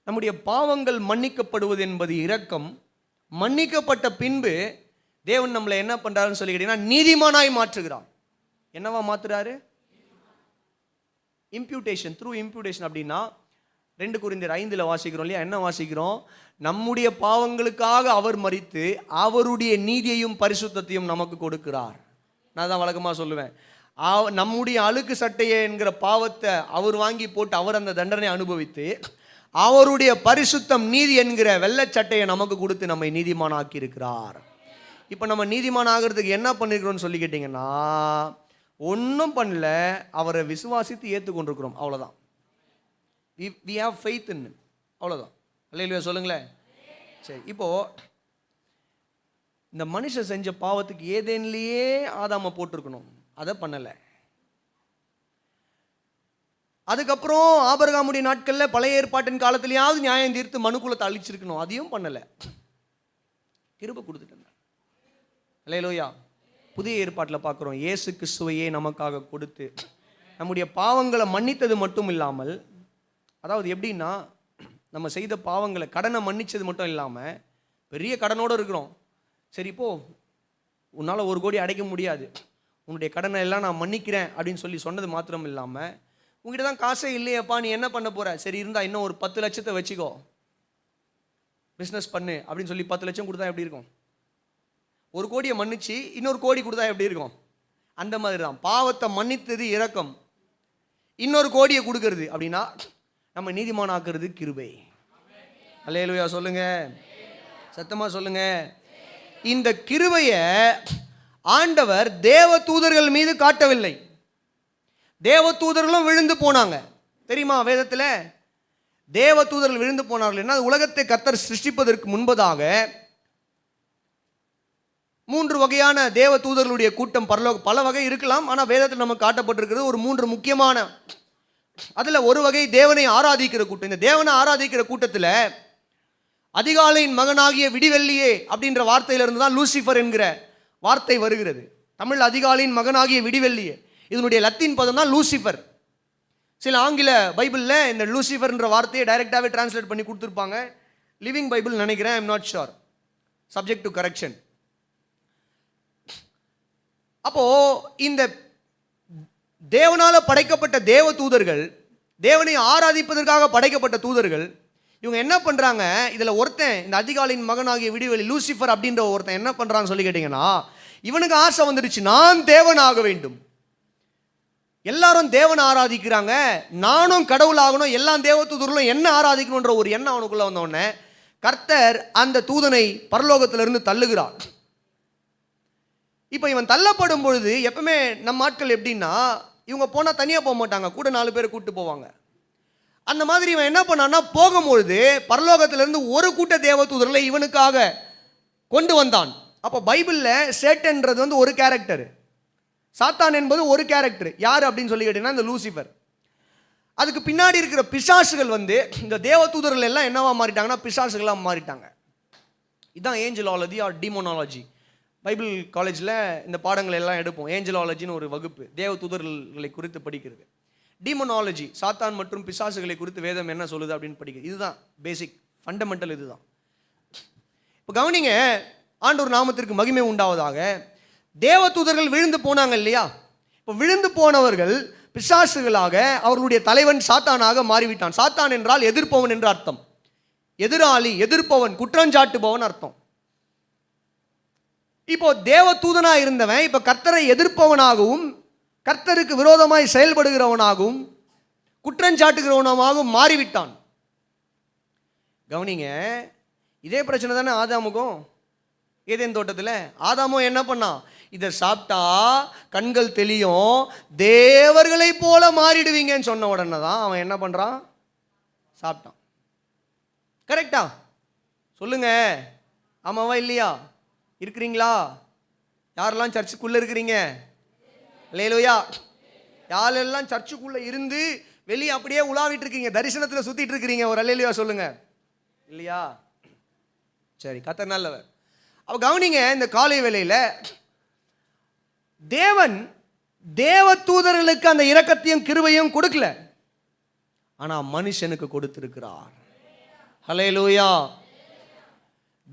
நம்முடைய பாவங்கள் மன்னிக்கப்படுவது என்பது இரக்கம். மன்னிக்கப்பட்ட பின்பு தேவன் நம்மளை என்ன பண்ணுறாருன்னு சொல்லி கேட்டீங்கன்னா நீதிமானாய் மாற்றுகிறார். என்னவா மாற்றுறாரு? Imputation, through imputation. அப்படின்னா 2 கொரிந்தியர் 5 வாசிக்கிறோம் இல்லையா? என்ன வாசிக்கிறோம்? நம்முடைய பாவங்களுக்காக அவர் மரித்து அவருடைய நீதியையும் பரிசுத்தத்தையும் நமக்கு கொடுக்கிறார். நான் தான் வழக்கமாக சொல்லுவேன், நம்முடைய அழுக்கு சட்டையை என்கிற பாவத்தை அவர் வாங்கி போட்டு அவர் அந்த தண்டனை அனுபவித்து அவருடைய பரிசுத்தம் நீதி என்கிற வெள்ளச்சட்டையை நமக்கு கொடுத்து நம்மை நீதிமானாக்கி இருக்கிறார். இப்போ நம்ம நீதிமான் ஆகிறதுக்கு என்ன பண்ணிருக்கிறோம்னு சொல்லி கேட்டிங்கன்னா ஒன்றும் பண்ணல, அவரை விசுவாசித்து ஏற்றுக்கொண்டிருக்கிறோம், அவ்வளோதான். we have faith in him, அவ்வளோதான். அல்லேலூயா சொல்லுங்களேன். சரி, இப்போது இந்த மனுஷன் செஞ்ச பாவத்துக்கு ஏதேன்லேயே ஆதாம போட்டிருக்கணும், அதை பண்ணலை. அதுக்கப்புறம் ஆபிரகாமுடைய நாட்களில் பழைய ஏற்பாட்டின் காலத்திலேயாவது நியாயம் தீர்த்து மனுக்குலத்தை அழிச்சிருக்கணும், அதையும் பண்ணலை. கிருபை கொடுத்துட்டேன். அல்லேலூயா. புதிய ஏற்பாட்டில் பார்க்குறோம், இயேசு கிறிஸ்துவையே நமக்காக கொடுத்து நம்முடைய பாவங்களை மன்னித்தது மட்டும் இல்லாமல், அதாவது எப்படின்னா நம்ம செய்த பாவங்களை கடனை மன்னித்தது மட்டும் இல்லாமல் பெரிய கடனோடு இருக்கிறோம். சரி, இப்போது உன்னால் 1 கோடி அடைக்க முடியாது, உன்னுடைய கடனை எல்லாம் நான் மன்னிக்கிறேன் அப்படின்னு சொல்லி சொன்னது மாத்திரம் இல்லாமல், உங்ககிட்ட தான் காசே இல்லையப்பா, நீ என்ன பண்ண போகிற? சரி, இருந்தால் இன்னும் ஒரு 10 லட்சத்தை வச்சுக்கோ, பிஸ்னஸ் பண்ணு அப்படின்னு சொல்லி 10 லட்சம் கொடுத்தா எப்படி இருக்கும்? 1 கோடியை மன்னிச்சு இன்னொரு கோடி கொடுத்தா எப்படி இருக்கும்? அந்த மாதிரி தான் பாவத்தை மன்னித்தது இரக்கம், இன்னொரு கோடியை கொடுக்கறது அப்படின்னா நம்ம நீதிமானாக்குறது கிருபை. அல்லேலூயா சொல்லுங்க, சத்தமாக சொல்லுங்க. இந்த கிருபையை ஆண்டவர் தேவ தூதர்கள் மீது காட்டவில்லை. தேவ தூதர்களும் விழுந்து போனாங்க தெரியுமா? வேதத்தில் தேவ தூதர்கள் விழுந்து போனார்கள். என்ன? உலகத்தை கர்த்தர் சிருஷ்டிப்பதற்கு முன்பதாக 3 வகையான தேவ தூதர்களுடைய கூட்டம் பரலோக, பல வகை இருக்கலாம், ஆனால் வேதத்தில் நமக்கு காட்டப்பட்டிருக்கிறது ஒரு 3 முக்கியமான. அதில் ஒரு வகை தேவனை ஆராதிக்கிற கூட்டம். இந்த தேவனை ஆராதிக்கிற கூட்டத்தில் அதிகாலையின் மகனாகிய விடிவெள்ளியே அப்படின்ற வார்த்தையிலிருந்து தான் லூசிஃபர் என்கிற வார்த்தை வருகிறது. தமிழ் அதிகாலையின் மகனாகிய விடிவெள்ளியே, இதனுடைய லத்தீன் பதம் தான் லூசிஃபர். சில ஆங்கில பைபிளில் இந்த லூசிஃபர்ன்ற வார்த்தையை டைரெக்டாகவே டிரான்ஸ்லேட் பண்ணி கொடுத்துருப்பாங்க. லிவிங் பைபிள் நினைக்கிறேன், I'm not sure, subject to correction. அப்போ இந்த தேவனால படைக்கப்பட்ட தேவ தூதர்கள், தேவனை ஆராதிப்பதற்காக படைக்கப்பட்ட தூதர்கள், இவங்க என்ன பண்றாங்க? இதுல ஒருத்தன், இந்த அதிகாலையின் மகனாகிய விடிவெளி லூசிஃபர் அப்படின்ற ஒருத்தன் என்ன பண்றான்னு சொல்லி கேட்டீங்கன்னா, இவனுக்கு ஆசை வந்துடுச்சு, நான் தேவன் ஆக வேண்டும். எல்லாரும் தேவனை ஆராதிக்கிறாங்க, நானும் கடவுள் ஆகணும், எல்லா தேவ தூதர்களும் என்ன ஆராதிக்கணுன்ற ஒரு எண்ணம் அவனுக்குள்ள வந்த உடனே கர்த்தர் அந்த தூதனை பரலோகத்திலிருந்து தள்ளுகிறார். இப்போ இவன் தள்ளப்படும் பொழுது எப்பவுமே நம்ம ஆட்கள் எப்படின்னா, இவங்க போனால் தனியாக போக மாட்டாங்க, கூட 4 பேரை கூப்பிட்டு போவாங்க. அந்த மாதிரி இவன் என்ன பண்ணான்னா, போகும்பொழுது பரலோகத்திலிருந்து ஒரு கூட்ட தேவ தூதர்களை இவனுக்காக கொண்டு வந்தான். அப்போ பைபிளில் சேட்டன்றது வந்து ஒரு கேரக்டர், சாத்தான் என்பது ஒரு கேரக்டர். யார் அப்படின்னு சொல்லி கேட்டீங்கன்னா இந்த லூசிஃபர். அதுக்கு பின்னாடி இருக்கிற பிசாசுகள் வந்து இந்த தேவ தூதர்கள் எல்லாம் என்னவா மாறிட்டாங்கன்னா பிசாசுகளாக மாறிட்டாங்க. இதுதான் ஏஞ்சலாலஜி ஆர் டீமோனாலஜி. பைபிள் காலேஜில் இந்த பாடங்கள் எல்லாம் எடுப்போம். ஏஞ்சலாலஜின்னு ஒரு வகுப்பு, தேவ தூதர்களை குறித்து படிக்கிறது. டீமோனாலஜி, சாத்தான் மற்றும் பிசாசுகளை குறித்து வேதம் என்ன சொல்லுது அப்படின்னு படிக்கிறது. இதுதான் பேசிக் ஃபண்டமெண்டல். இதுதான். இப்போ கவனிங்க, ஆண்டவர் நாமத்திற்கு மகிமை உண்டாவதாக. தேவ தூதர்கள் விழுந்து போனாங்க இல்லையா? இப்போ விழுந்து போனவர்கள் பிசாசுகளாக அவர்களுடைய தலைவன் சாத்தானாக மாறிவிட்டான். சாத்தான் என்றால் எதிர்ப்பவன் என்று அர்த்தம். எதிராளி, எதிர்ப்பவன், குற்றஞ்சாட்டுபவன் அர்த்தம். இப்போ தேவ தூதனா இருந்தவன் இப்போ கர்த்தரை எதிர்ப்பவனாகவும் கர்த்தருக்கு விரோதமாய் செயல்படுகிறவனாகவும் குற்றஞ்சாட்டுகிறவனாகவும் மாறிவிட்டான். கவனிங்க, இதே பிரச்சனை தானே ஆதாமுக்கும். ஏதேன் தோட்டத்தில் ஆதாமும் என்ன பண்ணான்? இதை சாப்பிட்டா கண்கள் தெளியும், தேவர்களை போல மாறிடுவீங்கன்னு சொன்ன உடனே தான் அவன் என்ன பண்றான்? சாப்பிட்டான். கரெக்டா? சொல்லுங்க, ஆமாவா இல்லையா? இருக்கிறீங்களா? யாரெல்லாம் சர்ச்சுக்குள்ள இருக்கிறீங்க? அல்லேலூயா. யாரெல்லாம் சர்ச்சுக்குள்ள இருந்து வெளியே அப்படியே உலாவிட்டு இருக்கீங்க, தரிசனத்தில் சுத்திட்டு இருக்கிறீங்க? ஒரு அல்லேலூயா சொல்லுங்க. இல்லையா? சரி, கர்த்தர் நல்லவர். அப்ப கவனிங்க, இந்த காலை வேளையில தேவன் தேவ தூதர்களுக்கு அந்த இரக்கத்தையும் கிருபையும் கொடுக்கல. ஆனா மனுஷனுக்கு கொடுத்திருக்கிறார். ஹல்லேலூயா.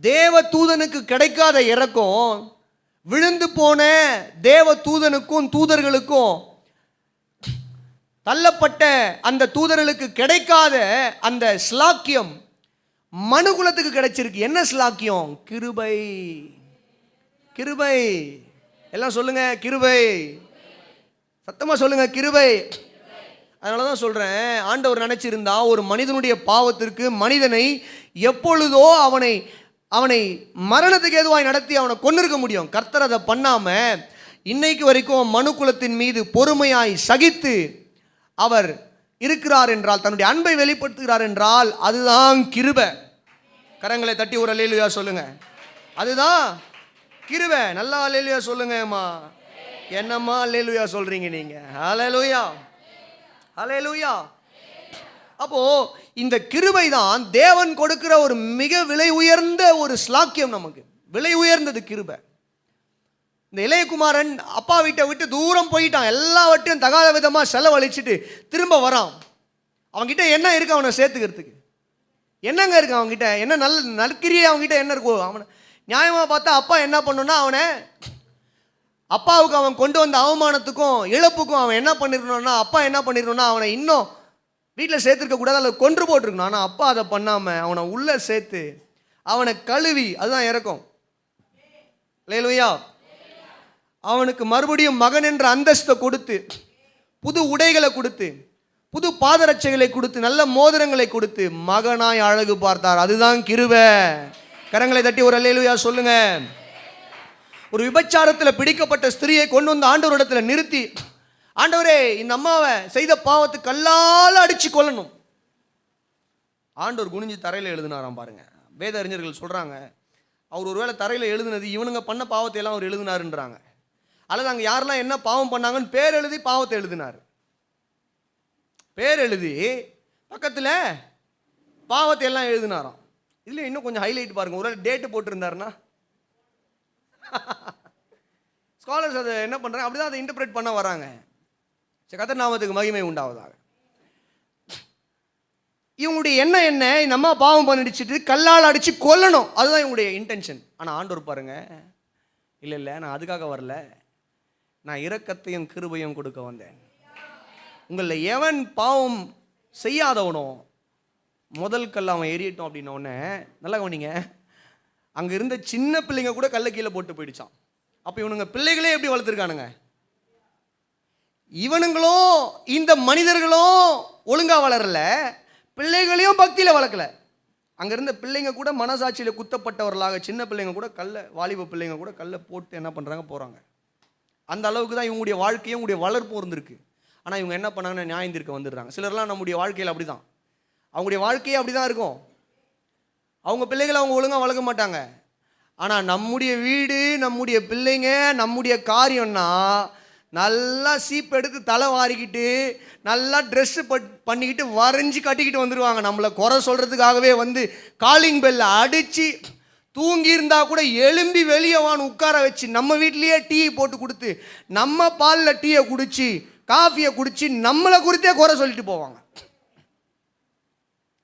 தேவ தூதனுக்கு கிடைக்காத இரக்கம் விழுந்து போன தேவ தூதனுக்கும் தூதர்களுக்கும், தள்ளப்பட்ட அந்த தூதர்களுக்கு கிடைக்காத அந்த ஸ்லாக்கியம் மனுகுலத்துக்கு கிடைச்சிருக்கு. என்ன ஸ்லாக்கியம்? கிருபை. கிருபை. எல்லாம் சொல்லுங்க, கிருபை. சத்தமா சொல்லுங்க, கிருபை. அதனால தான் சொல்றேன், ஆண்டவர் நினைச்சிருந்தா ஒரு மனிதனுடைய பாவத்திற்கு மனிதனை எப்பொழுதோ அவனை மரணத்துக்கு ஏதுவாய் நடத்தி அவனை கொன்னிருக்க முடியும். கர்த்தர் அதை பண்ணாம இன்னைக்கு வரைக்கும் மனுக்குலத்தின் மீது பொறுமையாய் சகித்து அவர் இருக்கிறார் என்றால், தன்னுடைய அன்பை வெளிப்படுத்துகிறார் என்றால் அதுதான் கிருபை. கரங்களை தட்டி ஒரு அல்லேலூயா சொல்லுங்க. அதுதான் கிருபை. நல்லா அல்லேலூயா சொல்லுங்க. அம்மா என்னம்மா அல்லேலூயா சொல்றீங்க நீங்க? ஹல்லேலூயா, ஹல்லேலூயா. அப்போ இந்த கிருபை தான் தேவன் கொடுக்கிற ஒரு மிக விலை உயர்ந்த ஒரு ஸ்லாக்கியம். நமக்கு விலை உயர்ந்தது கிருபை. இந்த இளையகுமாரன் அப்பா வீட்டை விட்டு தூரம் போயிட்டான். எல்லாவற்றையும் தகாத விதமாக செலவழிச்சிட்டு திரும்ப வரான். அவன்கிட்ட என்ன இருக்கு அவனை சேர்த்துக்கிறதுக்கு? என்னங்க இருக்கு அவன்கிட்ட? என்ன நல்ல நற்கிரியை அவன்கிட்ட என்ன இருக்கும்? அவனை நியாயமாக பார்த்தா அப்பா என்ன பண்ணணும்னா, அப்பாவுக்கு அவன் கொண்டு வந்த அவமானத்துக்கும் இழப்புக்கும் அவன் என்ன பண்ணிருக்கணும்னா, அப்பா என்ன பண்ணிருக்கணும்னா, அவனை இன்னும் வீட்டில் சேர்த்துருக்க கூடாது, அதில் கொன்று போட்டிருக்கணும். ஆனால் அப்பா அதை பண்ணாமல் அவனை உள்ளே சேர்த்து அவனை கழுவி, அதுதான் இறக்கம். அல்லேலூயா. அவனுக்கு மறுபடியும் மகன் என்ற அந்தஸ்தை கொடுத்து, புது உடைகளை கொடுத்து, புது பாதரட்சைகளை கொடுத்து, நல்ல மோதிரங்களை கொடுத்து மகனாய் அழகு பார்த்தார். அதுதான் கிருபை. கரங்களை தட்டி ஒரு அல்லேலூயா சொல்லுங்க. ஒரு விபச்சாரத்தில் பிடிக்கப்பட்ட ஸ்திரியை கொண்டு வந்து ஆண்டவரிடத்தில் நிறுத்தி, ஆண்டவரே இந்த அம்மாவை செய்த பாவத்துக்கு கல்லால் அடிச்சு கொள்ளணும். ஆண்டவர் குனிஞ்சு தரையில் எழுதினாராம். பாருங்க, வேத அறிஞர்கள் சொல்றாங்க, அவர் ஒருவேளை தரையில் எழுதுனது இவனுங்க பண்ண பாவத்தை எல்லாம் அவர் எழுதினாருன்றாங்க. அல்லது அங்கே யாரெல்லாம் என்ன பாவம் பண்ணாங்கன்னு பேர் எழுதி பாவத்தை எழுதினார். பேர் எழுதி பக்கத்தில் பாவத்தை எல்லாம் எழுதினாராம். இதில் இன்னும் கொஞ்சம் ஹைலைட் பாருங்க, ஒருவேளை டேட்டு போட்டிருந்தாருன்னா ஸ்காலர்ஸ் அதை என்ன பண்ணுறாங்க, அப்படிதான் அதை இன்டர்பிரேட் பண்ண வராங்க. கர்த்தர் நாமத்துக்கு மகிமை உண்டாவதாக. இவங்களுடைய எண்ணம் என்ன? இந்த அம்மா பாவம் பண்ணிடுச்சிட்டு கல்லால் அடிச்சு கொல்லணும், அதுதான் இவங்களுடைய இன்டென்ஷன். ஆனால் ஆண்டவர் பாருங்க, இல்லை நான் அதுக்காக வரல, நான் இரக்கத்தையும் கிருபையும் கொடுக்க வந்தேன். உங்களில் எவன் பாவம் செய்யாதவனோ முதல் கல் அவன் எரியட்டும் அப்படின்ன உடனே, நல்லா கவனிங்க, அங்கே இருந்த சின்ன பிள்ளைங்க கூட கல்லை கீழே போட்டு போயிடுச்சான். அப்போ இவனுங்க பிள்ளைகளே எப்படி வளர்த்துருக்கானுங்க? இவனுங்களும் இந்த மனிதர்களும் ஒழுங்கா வளரல, பிள்ளைகளையும் பக்தியில் வளர்க்கல. அங்கே இருந்த பிள்ளைங்க கூட மனசாட்சியில் குத்தப்பட்டவர்களாக, சின்ன பிள்ளைங்க கூட வாலிப பிள்ளைங்க கூட கல்லை போட்டு என்ன பண்ணுறாங்க, போகிறாங்க. அந்த அளவுக்கு தான் இவங்களுடைய வாழ்க்கையும் உங்களுடைய வளர்ப்பு இருந்திருக்கு. ஆனால் இவங்க என்ன பண்ணாங்கன்னா நியாயம் தீர்க்க வந்துடுறாங்க. சிலர்லாம் நம்முடைய வாழ்க்கையில் அப்படி தான், அவங்களுடைய வாழ்க்கையே அப்படி தான் இருக்கும். அவங்க பிள்ளைகளை அவங்க ஒழுங்காக வளர்க்க மாட்டாங்க. ஆனால் நம்முடைய வீடு, நம்முடைய பிள்ளைங்க, நம்முடைய காரியம்னா நல்லா சீப் எடுத்து தலை வாரிக்கிட்டு நல்லா ட்ரெஸ்ஸு பண்ணிக்கிட்டு வரைஞ்சி கட்டிக்கிட்டு வந்துடுவாங்க. நம்மளை குறை சொல்கிறதுக்காகவே வந்து காலிங் பெல்லை அடித்து, தூங்கியிருந்தா கூட எழும்பி வெளியே வான்னு உட்கார வச்சு, நம்ம வீட்லேயே டீயை போட்டு கொடுத்து, நம்ம பாலில் டீயை குடித்து காஃபியை குடித்து நம்மளை குறித்தே குறை சொல்லிட்டு போவாங்க.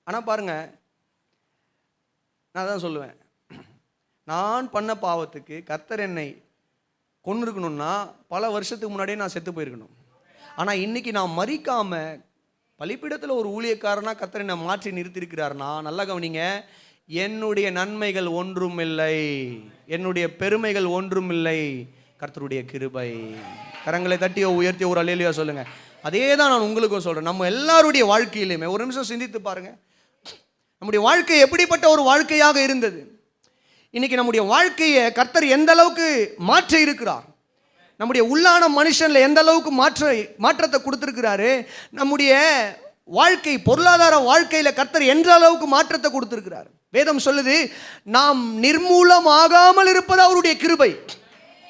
ஆனால் பாருங்க, நான் தான் சொல்லுவேன், நான் பண்ண பாவத்துக்கு கர்த்தர் என்னை கொன்னிருக்கணும்னா பல வருஷத்துக்கு முன்னாடியே நான் செத்து போயிருக்கணும். ஆனால் இன்னைக்கு நான் மறிக்காமல் பலிப்பீடத்தில் ஒரு ஊழியக்காரனா கர்த்தர் என்னை மாற்றி நிறுத்தியிருக்கிறார்னா, நல்லா கவனிங்க, என்னுடைய நன்மைகள் ஒன்றும் இல்லை, என்னுடைய பெருமைகள் ஒன்றும் இல்லை, கர்த்தருடைய கிருபை. கரங்களை தட்டி உயர்த்தி ஒரு அல்லேலூயா சொல்லுங்க. அதே தான் நான் உங்களுக்கும் சொல்கிறேன். நம்ம எல்லாருடைய வாழ்க்கையிலுமே ஒரு நிமிஷம் சிந்தித்து பாருங்க, நம்முடைய வாழ்க்கை எப்படிப்பட்ட ஒரு வாழ்க்கையாக இருந்தது. இன்னைக்கு நம்முடைய வாழ்க்கையை கர்த்தர் எந்த அளவுக்கு மாற்றி இருக்கிறார், நம்முடைய உள்ளான மனுஷன்ல எந்த அளவுக்கு மாற்றத்தை கொடுத்திருக்கிறாரு. நம்முடைய வாழ்க்கை, பொருளாதார வாழ்க்கையில கர்த்தர் எந்த அளவுக்கு மாற்றத்தை கொடுத்திருக்கிறார். வேதம் சொல்லுது, நாம் நிர்மூலமாகாமல் இருப்பது அவருடைய கிருபை.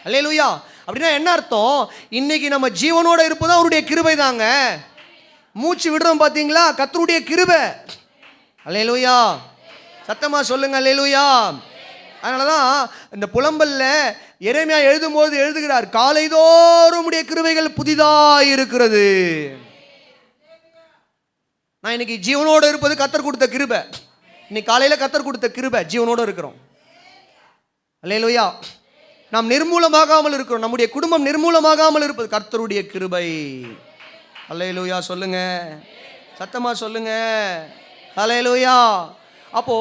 அல்லேலூயா. அப்படின்னா என்ன அர்த்தம்? இன்னைக்கு நம்ம ஜீவனோட இருப்பது அவருடைய கிருபை தாங்க. மூச்சு விடுறோம் பார்த்தீங்களா, கர்த்தருடைய கிருபை. அல்லேலூயா. சத்தமா சொல்லுங்க அல்லேலூயா. அதனாலதான் இந்த புலம்பல்ல எரேமியா எழுதும்போது எழுதுகிறார், காலைதோறும் உடைய கிருபைகள் புதிதாய் இருக்கிறது. நான் இன்னைக்கு ஜீவனோடு இருப்பது கர்த்தர் கொடுத்த கிருபை. இன்னைக்கு காலையில் கர்த்தர் கொடுத்த கிருபை, ஜீவனோடு இருக்கிறோம். அல்லேலூயா. நாம் நிர்மூலமாகாமல் இருக்கிறோம். நம்முடைய குடும்பம் நிர்மூலமாகாமல் இருப்பது கர்த்தருடைய கிருபை. அல்லேலூயா சொல்லுங்க, சத்தமா சொல்லுங்க. அல்லேலூயா. அப்போ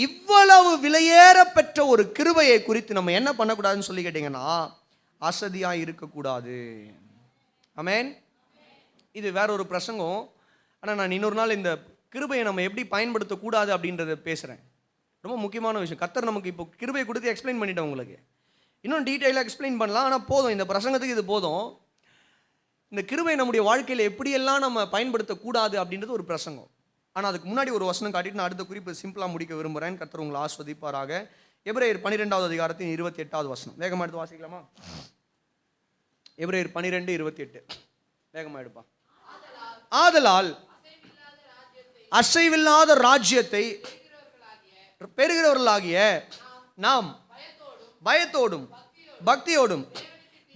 இவ்வளவு விலையேற பெற்ற ஒரு கிருபையை குறித்து நம்ம என்ன பண்ணக்கூடாதுன்னு சொல்லி கேட்டீங்கன்னா, அசதியாக இருக்கக்கூடாது. ஆமென். இது வேற ஒரு பிரசங்கம். ஆனால் நான் இன்னொரு நாள் இந்த கிருபையை நம்ம எப்படி பயன்படுத்தக்கூடாது அப்படின்றத பேசுகிறேன். ரொம்ப முக்கியமான விஷயம். கர்த்தர் நமக்கு இப்போ கிருபையை கொடுத்து எக்ஸ்பிளைன் பண்ணிட்டேன் உங்களுக்கு. இன்னும் டீட்டெயிலாக எக்ஸ்பிளைன் பண்ணலாம், ஆனால் போதும், இந்த பிரசங்கத்துக்கு இது போதும். இந்த கிருபை நம்முடைய வாழ்க்கையில் எப்படியெல்லாம் நம்ம பயன்படுத்தக்கூடாது அப்படின்றது ஒரு பிரசங்கம். ஆனால் அதுக்கு முன்னாடி ஒரு வசனம் காட்டிட்டு நான் அடுத்த குறிப்பு சிம்பிளாக முடிக்க விரும்புகிறேன். கர்த்தர் உங்களை ஆஸ்வதிப்பாராக. எபிரேயர் 12வது அதிகாரத்தின் 28வது வசனம். வேகமாக எடுத்து வாசிக்கலாமா? எபிரேயர் 12:28. வேகமாக எடுப்பா. ஆதலால் அசைவில்லாத ராஜ்யத்தை பெறுகிறவர்களாகிய நாம் பயத்தோடும் பக்தியோடும்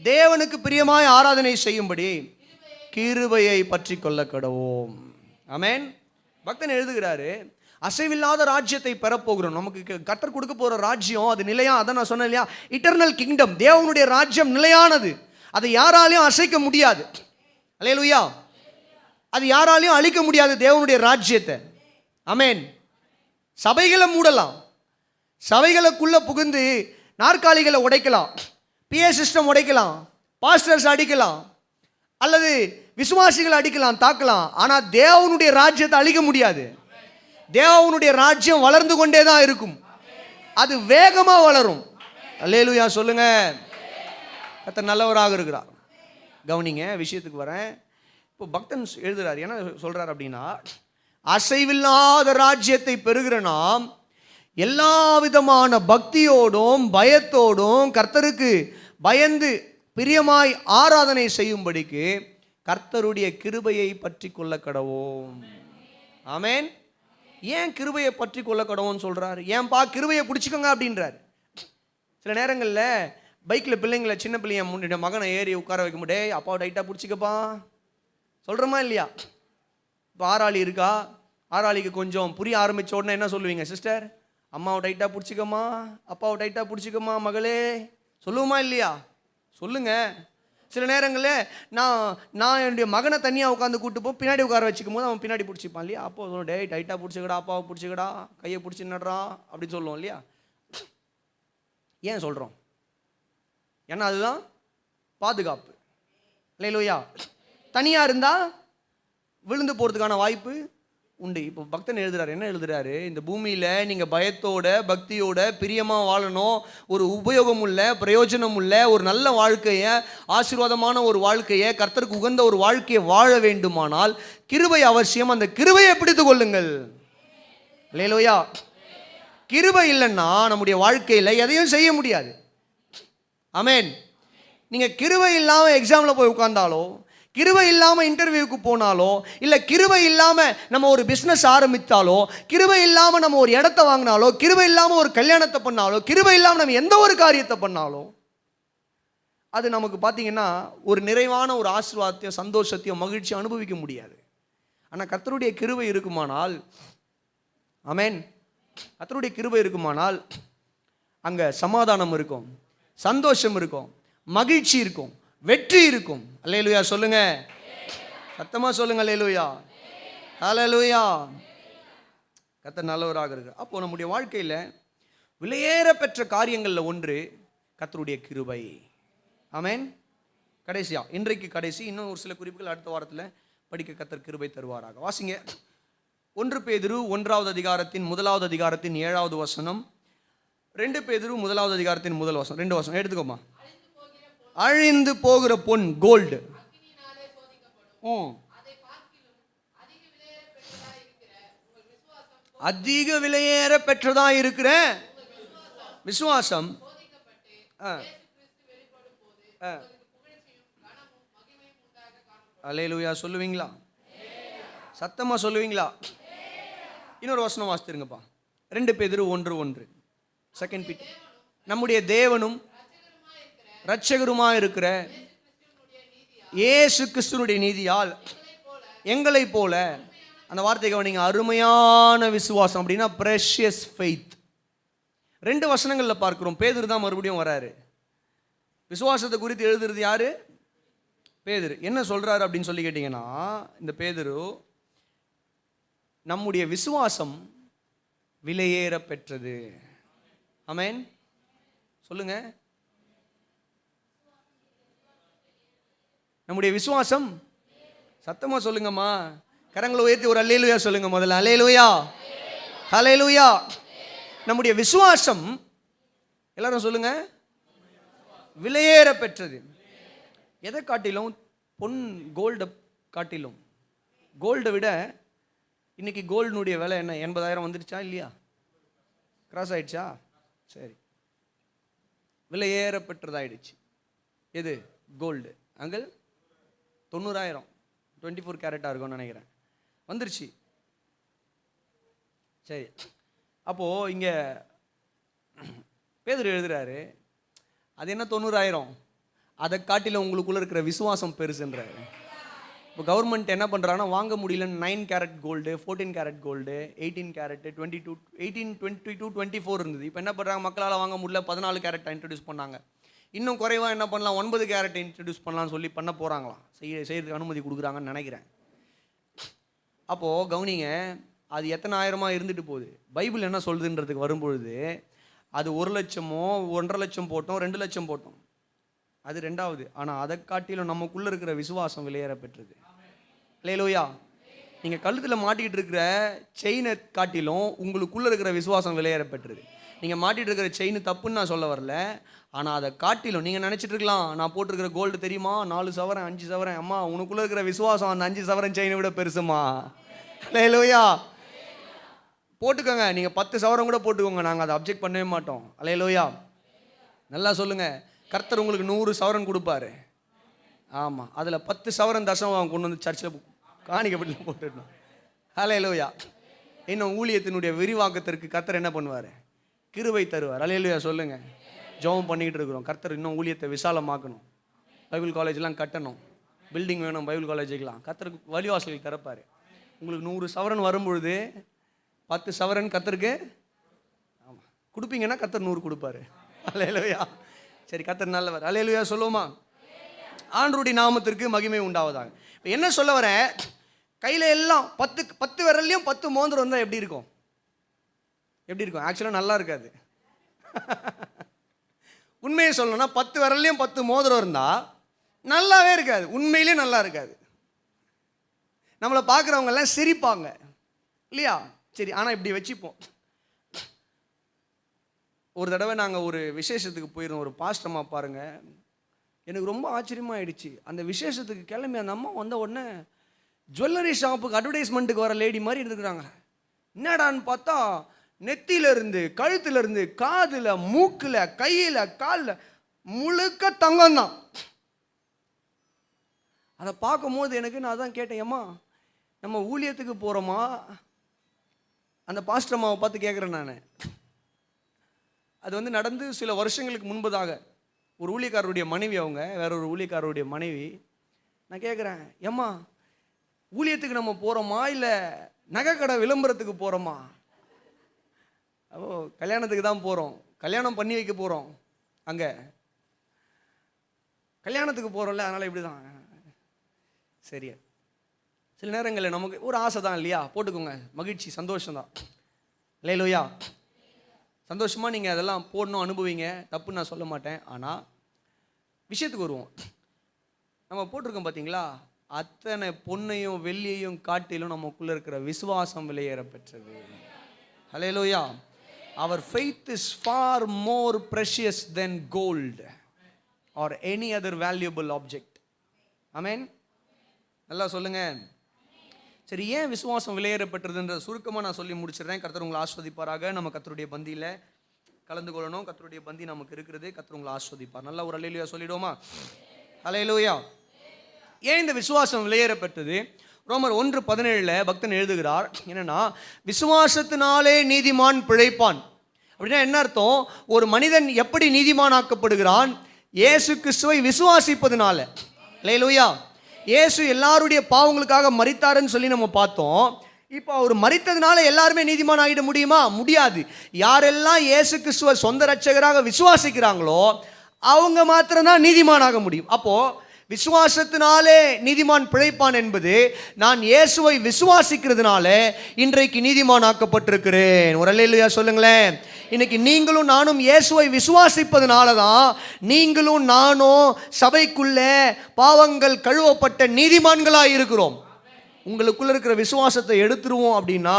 தேவனுக்கு பிரியமாய் ஆராதனை செய்யும்படி கிருபையை பற்றி கொள்ள கடவோம். ஆமென். பக்தன் எழுதுகிறாரு, அசைவில்லாத ராஜ்யத்தை பெறப்போகிறோம். நமக்கு கர்த்தர் கொடுக்க போகிற ராஜ்யம் அது நிலையா. அதை நான் சொன்னேன் இல்லையா, இட்டர்னல் கிங்டம். தேவனுடைய ராஜ்யம் நிலையானது, அதை யாராலையும் அசைக்க முடியாது. அல்லேலூயா. அது யாராலையும் அழிக்க முடியாது தேவனுடைய ராஜ்யத்தை. ஆமென். சபைகளை மூடலாம், சபைகளுக்குள்ள புகுந்து நாற்காலிகளை உடைக்கலாம், பிஏ சிஸ்டம் உடைக்கலாம், பாஸ்டர்ஸ் அடிக்கலாம், அல்லது விசுவாசிகளை அடிக்கலாம், தாக்கலாம். ஆனால் தேவனுடைய ராஜ்யத்தை அழிக்க முடியாது. தேவனுடைய ராஜ்யம் வளர்ந்து கொண்டே தான் இருக்கும். அது வேகமாக வளரும். அல்லேலூயா சொல்லுங்க. கர்த்தர் நல்லவராக இருக்கிறார். கவனிங்க, விஷயத்துக்கு வரேன். இப்போ பக்தன் எழுதுறாரு, என்ன சொல்றார் அப்படின்னா, அசைவில்லாத ராஜ்யத்தை பெறுகிற நாம் எல்லா விதமான பக்தியோடும் பயத்தோடும் கர்த்தருக்கு பயந்து பிரியமாய் ஆராதனை செய்யும்படிக்கு கர்த்தருடைய கிருபையை பற்றி கொள்ள கடவோம். ஆமென். ஏன் கிருபையை பற்றி கொள்ள கடவோம்னு சொல்றாரு? ஏன்பா கிருபையை பிடிச்சிக்கோங்க அப்படின்றார். சில நேரங்களில் பைக்கில் பிள்ளைங்களை, சின்ன பிள்ளைங்க முன்னிட மகனை ஏறி உட்கார வைக்க முடியாது, அப்பாவை டைட்டாக பிடிச்சிக்கப்பா சொல்கிறோமா இல்லையா? இப்போ ஆறாளி இருக்கா, ஆறாளிக்கு கொஞ்சம் புரிய ஆரம்பித்த உடனே என்ன சொல்லுவீங்க? சிஸ்டர், அம்மாவை டைட்டாக பிடிச்சிக்கம்மா, அப்பாவை டைட்டாக பிடிச்சிக்கம்மா மகளே, சொல்லுவோமா இல்லையா? சொல்லுங்க. சில நேரங்களில் நான் என்னுடைய மகனை தனியாக உட்காந்து கூட்டு போ, பின்னாடி உட்கார வச்சுக்கும் போது அவன் பின்னாடி பிடிச்சிப்பான் இல்லையா? அப்போ சொல்லுவோம், டே டைட்டாக பிடிச்சிக்கடா, அப்பாவை பிடிச்சிக்கடா, கையை பிடிச்சி நடுறா அப்படின்னு சொல்லுவோம் இல்லையா? ஏன் சொல்கிறோம்? ஏன்னா அதுதான் பாதுகாப்பு. அல்லேலூயா. தனியாக இருந்தால் விழுந்து போகிறதுக்கான வாய்ப்பு உண்டு. இப்போ பக்தன் எழுதுறாரு, என்ன எழுதுறாரு? இந்த பூமியில் நீங்கள் பயத்தோட பக்தியோட பிரியமாக வாழணும், ஒரு உபயோகம் உள்ள பிரயோஜனம் உள்ள ஒரு நல்ல வாழ்க்கையை, ஆசீர்வாதமான ஒரு வாழ்க்கையை, கர்த்தருக்கு உகந்த ஒரு வாழ்க்கையை வாழ வேண்டுமானால் கிருபை அவசியம். அந்த கிருபையை பிடித்து கொள்ளுங்கள். அல்லேலூயா. கிருபை இல்லைன்னா நம்முடைய வாழ்க்கையில் எதையும் செய்ய முடியாது. ஆமென். நீங்கள் கிருபை இல்லாமல் எக்ஸாமில் போய் உட்கார்ந்தாலோ, கிருபை இல்லாமல் இன்டர்வியூக்கு போனாலோ, இல்லை கிருபை இல்லாமல் நம்ம ஒரு பிஸ்னஸ் ஆரம்பித்தாலோ, கிருபை இல்லாமல் நம்ம ஒரு இடத்த வாங்கினாலோ, கிருபை இல்லாமல் ஒரு கல்யாணத்தை பண்ணாலோ, கிருபை இல்லாமல் நம்ம எந்த ஒரு காரியத்தை பண்ணாலோ, அது நமக்கு பார்த்தீங்கன்னா ஒரு நிறைவான ஒரு ஆசீர்வாதத்தையும் சந்தோஷத்தையும் மகிழ்ச்சியும் அனுபவிக்க முடியாது. ஆனால் கர்த்தருடைய கிருபை இருக்குமானால், ஆமென், கர்த்தருடைய கிருபை இருக்குமானால் அங்கே சமாதானம் இருக்கும், சந்தோஷம் இருக்கும், மகிழ்ச்சி இருக்கும், வெற்றி இருக்கும். அல்லேலூயா சொல்லுங்க, சத்தமா சொல்லுங்க. அல்லேலூயா, அல்லேலூயா. கர்த்தர் நல்லவராக இருக்கு. அப்போ நம்முடைய வாழ்க்கையில் விலையேற பெற்ற காரியங்களில் ஒன்று கர்த்தருடைய கிருபை. ஆமென். கடைசியா, இன்றைக்கு கடைசி, இன்னும் ஒரு சில குறிப்புகள் அடுத்த வாரத்தில் படிக்க கர்த்தர் கிருபை தருவாராக. வாசிங்க 1 பேதுரு 1வது அதிகாரத்தின் 1வது அதிகாரத்தின் 7வது வசனம், 2 பேதுரு 1வது அதிகாரத்தின் 1 வசனம், 2 வசனம் எடுத்துக்கோமா. அழிந்து போகிற பொன், கோல்டு, அதிக விலையேற பெற்றதா இருக்கிற விசுவாசம் அல்லேலூயா சொல்லுவீங்களா? சத்தமா சொல்லுவீங்களா? இன்னொரு வசனம் வாசித்துருங்கப்பா. 2 பேதுரு 1:1. 2 பீட்டர். நம்முடைய தேவனும் இரட்சகருமாய் இருக்கிற இயேசு கிறிஸ்துவினுடைய நீதியால் எங்களை போல அந்த வார்த்தை கவனிங்க, அருமையான விசுவாசம் அப்படின்னா ப்ரெஷியஸ் ஃபெய்த். 2 வசனங்களில் பார்க்கிறோம். பேதுரு தான் மறுபடியும் வராரு. விசுவாசத்தை குறித்து எழுதுறது யாரு? பேதுரு. என்ன சொல்றாரு அப்படின்னு சொல்லி கேட்டீங்கன்னா, இந்த பேதுரு, நம்முடைய விசுவாசம் விலையேற பெற்றது. ஆமென் சொல்லுங்க. நம்முடைய விசுவாசம், சத்தமா சொல்லுங்கம்மா, கரங்களை உயர்த்தி ஒரு அல்லேலூயா சொல்லுங்க முதல்ல. அல்லேலூயா, அல்லேலூயா. நம்முடைய விசுவாசம் எல்லாரும் சொல்லுங்க, விலையேற பெற்றது. எதை காட்டிலும்? பொன், கோல்டை காட்டிலும். கோல்டை விட இன்னைக்கு கோல்டுனுடைய விலை என்ன? 80,000 வந்துருச்சா இல்லையா? கிராஸ் ஆயிடுச்சா? சரி, விலையேற பெற்றதாயிடுச்சு. எது? கோல்டு. அங்கே 90,000 24 கேரட்டாக இருக்கும்னு நினைக்கிறேன், வந்துருச்சு. சரி, அப்போது இங்கே பேதுரு எழுதுறாரு, அது என்ன 90,000? அதை காட்டில உங்களுக்குள்ளே இருக்கிற விசுவாசம் பெருசுன்றாரு. இப்போ கவர்மெண்ட் என்ன பண்ணுறாங்கன்னா, வாங்க முடியலன்னு 9 carat gold, 14 carat gold, 18 carat, 22, 18, 22, 24 இருந்தது. இப்போ என்ன பண்ணுறாங்க, மக்களால் வாங்க முடியல, 14 கேரட்டை இன்ட்ரடியூஸ் பண்ணாங்க. இன்னும் குறைவாக என்ன பண்ணலாம், 9 கேரட்டை இன்ட்ரடியூஸ் பண்ணலாம்னு சொல்லி பண்ண போகிறாங்களாம். செய்யறதுக்கு அனுமதி கொடுக்குறாங்கன்னு நினைக்கிறேன். அப்போது கவனிங்க, அது எத்தனை ஆயிரமாக இருந்துட்டு போகுது. பைபிள் என்ன சொல்லுதுன்றதுக்கு வரும்பொழுது, அது 1 லட்சமோ 1.5 லட்சம் போட்டோம், 2 லட்சம் போட்டோம், அது ரெண்டாவது. ஆனால் அதை காட்டிலும் நமக்குள்ளே இருக்கிற விசுவாசம் விலையேற பெற்றது. அல்லேலூயா. நீங்கள் கழுத்தில் மாட்டிக்கிட்டு இருக்கிற செயினை காட்டிலும் உங்களுக்குள்ளே இருக்கிற விசுவாசம் விலையேற பெற்றது. நீங்கள் மாட்டிகிட்டு இருக்கிற செயின் தப்புன்னு நான் சொல்ல வரல, ஆனால் அதை காட்டிலும் நீங்கள் நினச்சிட்டு இருக்கலாம், நான் போட்டிருக்கிற கோல்டு தெரியுமா 4 சவரன் 5 சவரன். அம்மா, உனக்குள்ளே இருக்கிற விசுவாசம் அந்த 5 சவரன் செயினை விட பெருசுமா. அல்லேலூயா. போட்டுக்கோங்க, நீங்கள் 10 சவரம் கூட போட்டுக்கோங்க, நாங்கள் அதை அப்ஜெக்ட் பண்ணவே மாட்டோம். அல்லேலூயா. நல்லா சொல்லுங்கள், கர்த்தர் உங்களுக்கு 100 சவரன் கொடுப்பாரு. ஆமாம், அதில் 10 சவரன் தசமம் கொண்டு வந்து சர்ச்சில் காணிக்கப்பட்டு போட்டுடணும். அல்லேலூயா. இன்னும் ஊழியத்தினுடைய விரிவாக்கத்திற்கு கர்த்தர் என்ன பண்ணுவார்? கிருபை தருவார். அல்லேலூயா சொல்லுங்கள். ஜெபம் பண்ணிக்கிட்டு இருக்கிறோம், கர்த்தர் இன்னும் ஊழியத்தை விசாலமாக்கணும், பைபிள் காலேஜ்லாம் கட்டணும், பில்டிங் வேணும் பைபிள் காலேஜுக்கெலாம். கர்த்தருக்கு வழிவாசல் திறப்பார். உங்களுக்கு 100 சவரன் வரும்பொழுது 10 சவரன் கர்த்தருக்கு ஆமாம் கொடுப்பீங்கன்னா கர்த்தர் 100 கொடுப்பாரு. அல்லேலூயா. சரி, கர்த்தர் நல்லவர். அல்லேலூயா சொல்லுவோமா? ஆண்டவருடைய நாமத்திற்கு மகிமை உண்டாவதாக. இப்போ என்ன சொல்ல வரேன், கையில் எல்லாம் 10 விரல்லையும் 10 மோதிரம் இருந்தால் எப்படி இருக்கும்? எப்படி இருக்கும்? ஆக்சுவலாக நல்லா இருக்காது. உண்மையை சொல்லணும்னா 10 விரல்லையும் 10 மோதிரம் இருந்தால் நல்லாவே இருக்காது, உண்மையிலே நல்லா இருக்காது. நம்மளை பார்க்குறவங்க எல்லாம் சிரிப்பாங்க இல்லையா? சரி, ஆனால் இப்படி வச்சுப்போம். ஒரு தடவை நாங்கள் ஒரு விசேஷத்துக்கு போயிருந்தோம். ஒரு பாஸ்டர்மா பாருங்க, எனக்கு ரொம்ப ஆச்சரியமாக ஆயிடுச்சு. அந்த விசேஷத்துக்கு கிளம்பி அந்த அம்மா வந்த உடனே ஜுவல்லரி ஷாப்புக்கு அட்வர்டைஸ்மெண்ட்டுக்கு வர லேடி மாதிரி இருந்துக்கிறாங்க. என்னடான்னு பார்த்தா, நெத்தியிலிருந்து கழுத்திலிருந்து காதில் மூக்கில் கையில் காலில் முழுக்க தங்கம் தான். அதை பார்க்கும்போது எனக்கு, நான் தான் கேட்டேன், ஏம்மா நம்ம ஊழியத்துக்கு போகிறோமா? அந்த பாஸ்டர்மாவை பார்த்து கேட்குறேன் நான். அது வந்து நடந்து சில வருஷங்களுக்கு முன்பதாக ஒரு ஊழியக்காரருடைய மனைவி, அவங்க வேற ஒரு ஊழியக்காரருடைய மனைவி. நான் கேட்குறேன், ஏம்மா ஊழியத்துக்கு நம்ம போகிறோமா இல்லை நகைக்கடை விளம்பரத்துக்கு போகிறோமா? ஓ, கல்யாணத்துக்கு தான் போகிறோம், கல்யாணம் பண்ணி வைக்க போகிறோம், அங்கே கல்யாணத்துக்கு போகிறோம்ல, அதனால் இப்படி தான். சரியா, சில நேரங்களில் நமக்கு ஒரு ஆசை தான் இல்லையா? போட்டுக்கோங்க, மகிழ்ச்சி, சந்தோஷம்தான். அல்லேலூயா. சந்தோஷமாக நீங்கள் அதெல்லாம் போடணும், அனுபவிங்க, தப்புன்னு நான் சொல்ல மாட்டேன். ஆனால் விஷயத்துக்கு வருவோம். நம்ம போட்டிருக்கோம் பார்த்தீங்களா, அத்தனை பொன்னையும் வெள்ளியையும் காட்டிலும் நமக்குள்ளே இருக்கிற விசுவாசம் விலையேற பெற்றது. அல்லேலூயா. Our faith is far more precious than gold or any other valuable object. Amen. நல்லா சொல்லுங்க. சரி, ஏன் விசுவாசம் விலையேறப்பட்டதுன்ற சுருக்கமாக நான் சொல்லி முடிச்சிடுறேன். கர்த்தர் உங்களை ஆஸ்வதிப்பாராக. நம்ம கர்த்தருடைய பந்தியில் கலந்து கொள்ளணும். கர்த்தருடைய பந்தி நமக்கு இருக்கிறது. கர்த்தர் உங்களை ஆஸ்வதிப்பார். நல்லா ஒரு அல்லேலூயா சொல்லிடுவோமா? அல்லேலூயா. ஏன் இந்த விசுவாசம் விலையேறப்பட்டது? ரோமர் 1:17 பக்தன் எழுதுகிறார், என்னன்னா, விசுவாசத்தினாலே நீதிமான் பிழைப்பான். அப்படின்னா என்ன அர்த்தம்? ஒரு மனிதன் எப்படி நீதிமானாக்கப்படுகிறான்? இயேசு கிறிஸ்துவை விசுவாசிப்பதுனால. அல்லேலூயா. இயேசு எல்லாருடைய பாவங்களுக்காக மரித்தாருன்னு சொல்லி நம்ம பார்த்தோம். இப்போ அவர் மரித்ததுனால எல்லாருமே நீதிமான் ஆகிட முடியுமா? முடியாது. யாரெல்லாம் இயேசு கிறிஸ்துவ சொந்த இரட்சகராக விசுவாசிக்கிறாங்களோ அவங்க மாத்திரம்தான் நீதிமானாக முடியும். அப்போ விசுவாசத்தினாலே நீதிமான் பிழைப்பான் என்பது நான் இயேசுவை விசுவாசிக்கிறதுனால இன்றைக்கு நீதிமான் ஆக்கப்பட்டிருக்கிறேன். ஒரு அல்லேலூயா சொல்லுங்களேன். இன்னைக்கு நீங்களும் நானும் இயேசுவை விசுவாசிப்பதனால தான் நீங்களும் நானும் சபைக்குள்ளே பாவங்கள் கழுவப்பட்ட நீதிமான்களாக இருக்கிறோம். உங்களுக்குள்ள இருக்கிற விசுவாசத்தை எடுத்துருவோம் அப்படின்னா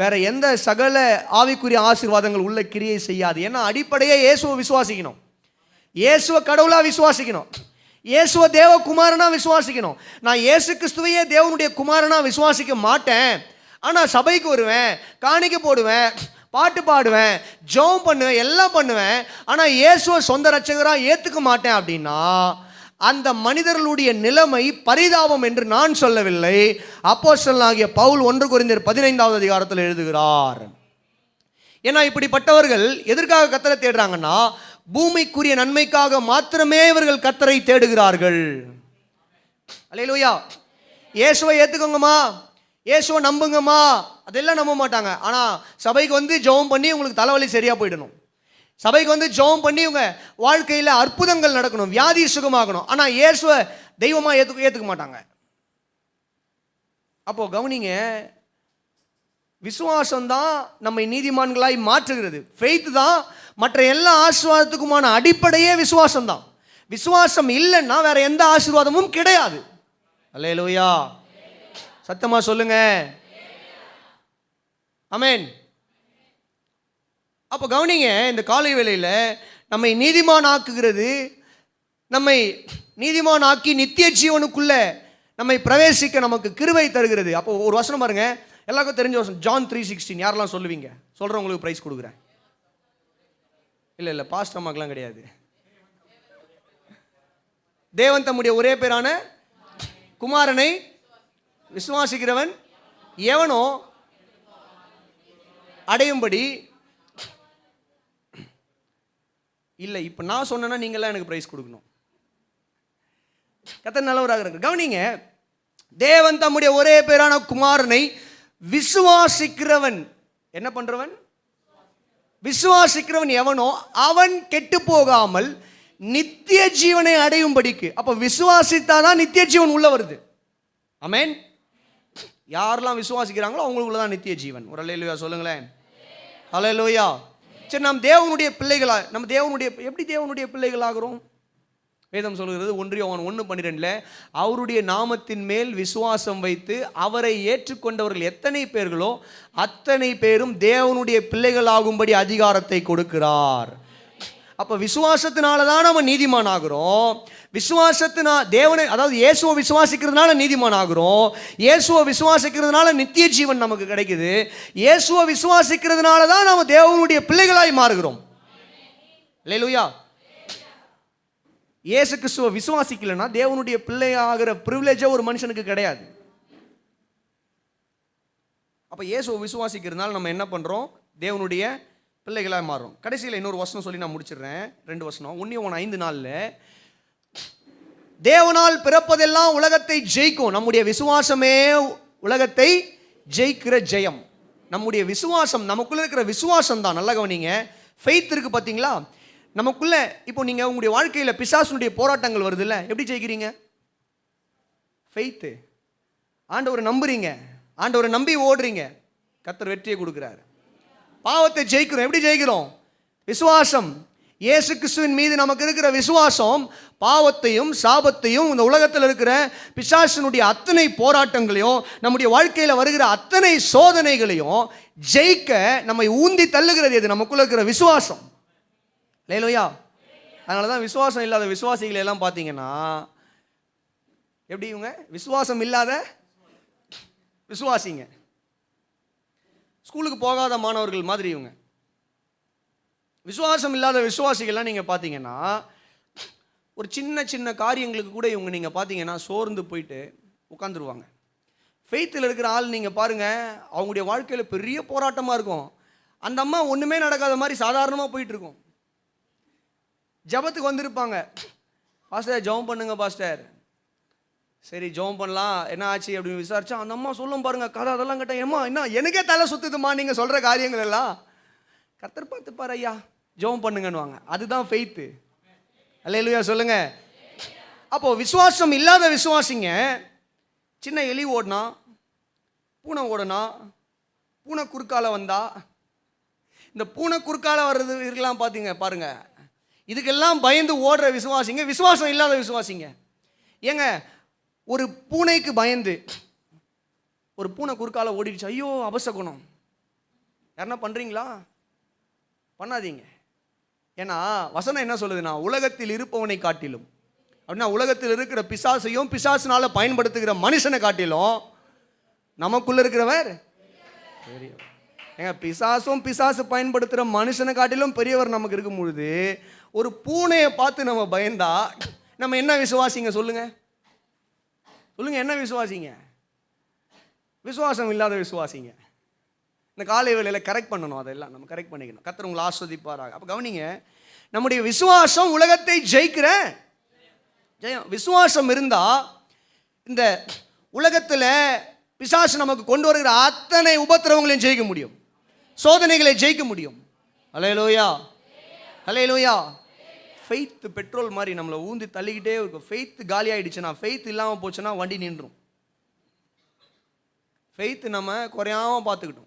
வேற எந்த சகல ஆவிக்குரிய ஆசீர்வாதங்கள் உள்ள கிரியை செய்யாது. ஏன்னா அடிப்படையே இயேசுவை விசுவாசிக்கணும், இயேசுவை கடவுளாக விசுவாசிக்கணும், இயேசுவை தேவகுமாரனா விசுவாசிக்கணும். நான் இயேசு கிறிஸ்துவையே தேவனுடைய குமாரனா விசுவாசிக்க மாட்டேன். ஆனால் சபைக்கு வருவேன், காணிக்க போடுவேன், பாட்டு பாடுவேன், ஜெபம் பண்ணுவேன், எல்லாம் பண்ணுவேன். ஆனால் இயேசுவை சொந்த இரட்சகராக ஏற்றுக்க மாட்டேன் அப்படின்னா அந்த மனிதர்களுடைய நிலைமை பரிதாபம் என்று நான் சொல்லவில்லை. அப்போஸ்தலனாகிய பவுல் 1 கொரிந்தியர் 15வது அதிகாரத்தில் எழுதுகிறார். ஏன்னா இப்படிப்பட்டவர்கள் எதற்காக கர்த்தரை தேடுறாங்கன்னா பூமிக்குரிய நன்மைக்காக மாத்திரமே இவர்கள் கர்த்தரை தேடுகிறார்கள். அல்லேலூயா. இயேசுவை ஏற்றுக்கோங்கம்மா, இயேசுவை நம்புங்கம்மா, அதெல்லாம் நம்ப மாட்டாங்க. ஆனால் சபைக்கு வந்து ஜெபம் பண்ணி உங்களுக்கு தலைவலி சரியாக போயிடணும், சபைக்கு வந்து ஜெபம் பண்ணி உங்க வாழ்க்கையில் அற்புதங்கள் நடக்கணும், வியாதி சுகமாகணும். ஆனால் இயேசுவை தெய்வமாக ஏற்றுக்க மாட்டாங்க. அப்போ கவனிங்க, விசுவாசம்தான் நம்மை நீதிமான்களாய் மாற்றுகிறது. ஃபெய்த் தான் மற்ற எல்லா ஆசீர்வாதத்துக்குமான அடிப்படையே விசுவாசம் தான். விசுவாசம் இல்லைன்னா வேற எந்த ஆசீர்வாதமும் கிடையாது. அல்லேலூயா. சத்தமா சொல்லுங்க ஆமென். அப்போ கவனிங்க, இந்த காலை வேளையில் நம்மை நீதிமான் ஆக்குகிறது, நம்மை நீதிமான் ஆக்கி நித்திய ஜீவனுக்குள்ள நம்மை பிரவேசிக்க நமக்கு கிருபை தருகிறது. அப்போ ஒரு வசனம் பாருங்க, எல்லாருக்கும் தெரிஞ்ச வசனம், ஜான் 3:16. யாரெல்லாம் சொல்லுவீங்க? சொல்கிறவங்களுக்கு ப்ரைஸ் கொடுக்குறேன். இல்லை பாஸ்ட் அம்மாக்கெல்லாம் கிடையாது. தேவன் தம்முடைய ஒரே பேரான குமாரனை விசுவாசிக்கிறவன் எவனோ அடையும்படி. இல்லை, இப்போ நான் சொன்னேன்னா நீங்களாம் எனக்கு ப்ரைஸ் கொடுக்கணும். கர்த்தர் நல்லவராக இருக்கு. கவனிங்க, தேவன் தம்முடைய ஒரே பேரான குமாரனை விசுவாசிக்கிறவன் என்ன பண்றவன்? விசுவாசிக்கிறவன் எவனோ அவன் கெட்டு போகாமல் நித்திய ஜீவனை அடையும்படிக்கு. அப்போ விசுவாசித்தாதான் நித்திய ஜீவன் உள்ள வருது. ஆமென். யாரெல்லாம் விசுவாசிக்கிறாங்களோ அவங்களுக்குள்ள தான் நித்திய ஜீவன். ஒரு அல்லேலூயா சொல்லுங்களேன். அல்லேலூயா. சரி, நாம் தேவனுடைய பிள்ளைகளா, நம்ம எப்படி தேவனுடைய பிள்ளைகளாகிறோம்? வேதம் சொல்கிறது 1 யோவான் 1:12 அவருடைய நாமத்தின் மேல் விசுவாசம் வைத்து அவரை ஏற்றுக்கொண்டவர்கள் எத்தனை பேர்களோ அத்தனை பேரும் தேவனுடைய பிள்ளைகளாகும்படி அதிகாரத்தை கொடுக்கிறார். அப்போ விசுவாசத்தினால தான் நம்ம நீதிமான் ஆகிறோம். தேவனை, அதாவது இயேசுவை விசுவாசிக்கிறதுனால நீதிமான் ஆகிறோம். இயேசுவை விசுவாசிக்கிறதுனால நித்திய ஜீவன் நமக்கு கிடைக்குது. இயேசுவை விசுவாசிக்கிறதுனால தான் நம்ம தேவனுடைய பிள்ளைகளாய் மாறுகிறோம். அல்லேலூயா. இயேசு கிறிஸ்துவை விசுவாசிக்கலன்னா தேவனுடைய பிள்ளையாகிற பிரிவிலேஜே ஒரு மனுஷனுக்கு கிடையாது. அப்போ இயேசுவை விசுவாசிக்கிறதுனால நம்ம என்ன பண்ணுறோம்? தேவனுடைய பிள்ளைகளாக மாறும். கடைசியில் இன்னொரு வசனம் சொல்லி நான் முடிச்சிடுறேன். 2 வசனம். 1 யோவான் 5:4 தேவனால் பிறப்பதெல்லாம் உலகத்தை ஜெயிக்கும். நம்முடைய விசுவாசமே உலகத்தை ஜெயிக்கிற ஜெயம். நம்முடைய விசுவாசம், நமக்குள்ள இருக்கிற விசுவாசம் தான். நல்லா கவனிங்க, ஃபெய்த் இருக்கு பார்த்தீங்களா? நமக்குள்ள இப்போ நீங்கள் உங்களுடைய வாழ்க்கையில் பிசாசுனுடைய போராட்டங்கள் வருது இல்லை, எப்படி ஜெயிக்கிறீங்க? ஃபெய்த்து. ஆண்டவரை நம்புறீங்க, ஆண்டவரை நம்பி ஓடுறீங்க, கர்த்தர் வெற்றியை கொடுக்குறாரு. பாவத்தை ஜெயிக்கிறோம். எப்படி ஜெயிக்கிறோம்? விசுவாசம். இயேசு கிறிஸ்துவின் மீது நமக்கு இருக்கிற விசுவாசம் பாவத்தையும் சாபத்தையும் இந்த உலகத்தில் இருக்கிற பிசாசினுடைய அத்தனை போராட்டங்களையும் நம்முடைய வாழ்க்கையில் வருகிற அத்தனை சோதனைகளையும் ஜெயிக்க நம்மை ஊந்தி தள்ளுகிறது. இது நமக்குள்ள இருக்கிற விசுவாசம். லேலோயா. அதனால தான் விசுவாசம் இல்லாத விசுவாசிகளை எல்லாம் பார்த்தீங்கன்னா எப்படி இவங்க விசுவாசம் இல்லாத விசுவாசிங்க, ஸ்கூலுக்கு போகாத மாணவர்கள் மாதிரி இவங்க. விசுவாசம் இல்லாத விசுவாசிகள்லாம் நீங்கள் பார்த்தீங்கன்னா ஒரு சின்ன சின்ன காரியங்களுக்கு கூட இவங்க நீங்கள் பார்த்தீங்கன்னா சோர்ந்து போயிட்டு உட்காந்துருவாங்க. ஃபெய்த்தில் இருக்கிற ஆள் நீங்கள் பாருங்கள், அவங்களுடைய வாழ்க்கையில் பெரிய போராட்டமாக இருக்கும். அந்த அம்மா ஒன்றுமே நடக்காத மாதிரி சாதாரணமாக போயிட்டுருக்கும். ஜபத்துக்கு வந்திருப்பாங்க, பாஸ்டர் ஜெபம் பண்ணுங்க பாஸ்டர், சரி ஜெபம் பண்ணலாம், என்ன ஆச்சு அப்படின்னு விசாரிச்சா அந்த அம்மா சொல்லும் பாருங்க கதை. அதெல்லாம் கேட்டேன், ஏம்மா என்ன எனக்கே தலை சுத்துதுமா நீங்கள் சொல்கிற காரியங்கள் எல்லாம். கர்த்தர் பார்த்துப்பார் ஐயா, ஜெபம் பண்ணுங்கன்னுவாங்க. அதுதான் ஃபெய்த்து. அல்லேலூயா சொல்லுங்க. அப்போ விசுவாசம் இல்லாத விசுவாசிங்க சின்ன எலி ஓடனா, பூனை ஓடனா, பூனை குறுக்கால வந்தா, இந்த பூனை குறுக்கால வர்றது இருக்கலாம் பார்த்தீங்க பாருங்க, இதுக்கெல்லாம் பயந்து ஓடுற விசுவாசிங்க விசுவாசம் இல்லாத விசுவாசிங்க. ஏங்க ஒரு பூனைக்கு பயந்து ஒரு பூனை குறுக்கால ஓடிடுச்சு, ஐயோ அபசகுணம். யாருன்னா பண்ணுறீங்களா? பண்ணாதீங்க. ஏன்னா வசனம் என்ன சொல்லுதுன்னா, உலகத்தில் இருப்பவனை காட்டிலும் அப்படின்னா உலகத்தில் இருக்கிற பிசாசையும் பிசாசினால பயன்படுத்துகிற மனுஷனை காட்டிலும் நமக்குள்ள இருக்கிறவர் பெரியவர். ஏங்க பிசாசும் பிசாசு பயன்படுத்துகிற மனுஷனை காட்டிலும் பெரியவர் நமக்கு இருக்கும் பொழுது ஒரு பூனையை பார்த்து நம்ம பயந்தா நம்ம என்ன விசுவாசிங்க சொல்லுங்க? சொல்லுங்க, என்ன விசுவாசிங்க? விசுவாசம் இல்லாத விசுவாசிங்க. இந்த காலை வேளையில் கரெக்ட் பண்ணணும், அதெல்லாம் நம்ம கரெக்ட் பண்ணிக்கணும். கர்த்தர் உங்களை ஆஸ்வதிப்பாராக. அப்போ கவனிங்க, நம்முடைய விசுவாசம் உலகத்தை ஜெயிக்கிற ஜெயம். விசுவாசம் இருந்தால் இந்த உலகத்தில் பிசாசு நமக்கு கொண்டு வருகிற அத்தனை உபத்திரவங்களையும் ஜெயிக்க முடியும், சோதனைகளை ஜெயிக்க முடியும். அல்லேலூயா, அல்லேலூயா. ஃபெய்த் பெட்ரோல் மாதிரி நம்மளை ஊந்தி தள்ளிக்கிட்டே இருக்கும். ஃபெய்த் காலி ஆகிடுச்சுன்னா, ஃபெய்த் இல்லாமல் போச்சுன்னா வண்டி நின்றும். ஃபெய்த் நம்ம குறையாமல் பார்த்துக்கிட்டோம்.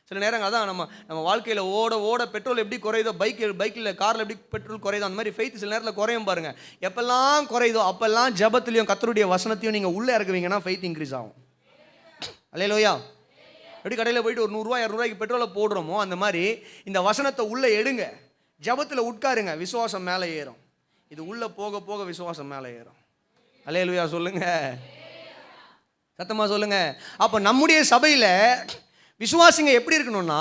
சில நேரங்கள் அதான் நம்ம வாழ்க்கையில் ஓட ஓட பெட்ரோல் எப்படி குறையுதோ, பைக்கில் காரில் எப்படி பெட்ரோல் குறையுதோ, அந்த மாதிரி ஃபெய்த் சில நேரத்தில் குறையும் பாருங்க. எப்பெல்லாம் குறையுதோ அப்பெல்லாம் ஜபத்துலையும் கர்த்தருடைய வசனத்தையும் நீங்கள் உள்ளே இறக்குவீங்கன்னா ஃபெய்த் இன்க்ரீஸ் ஆகும். அல்லேலூயா. எப்படி கடையில் போயிட்டு ஒரு 100 200 பெட்ரோலை போடுறோமோ அந்த மாதிரி இந்த வசனத்தை உள்ளே எடுங்க, ஜபத்தில் உட்காருங்க, விசுவாசம் மேலே ஏறும். இது உள்ளே போக போக விசுவாசம் மேலே ஏறும். அல்லேலூயா சொல்லுங்க, சத்தமாக சொல்லுங்க. அப்போ நம்முடைய சபையில் விசுவாசிங்க எப்படி இருக்கணும்னா,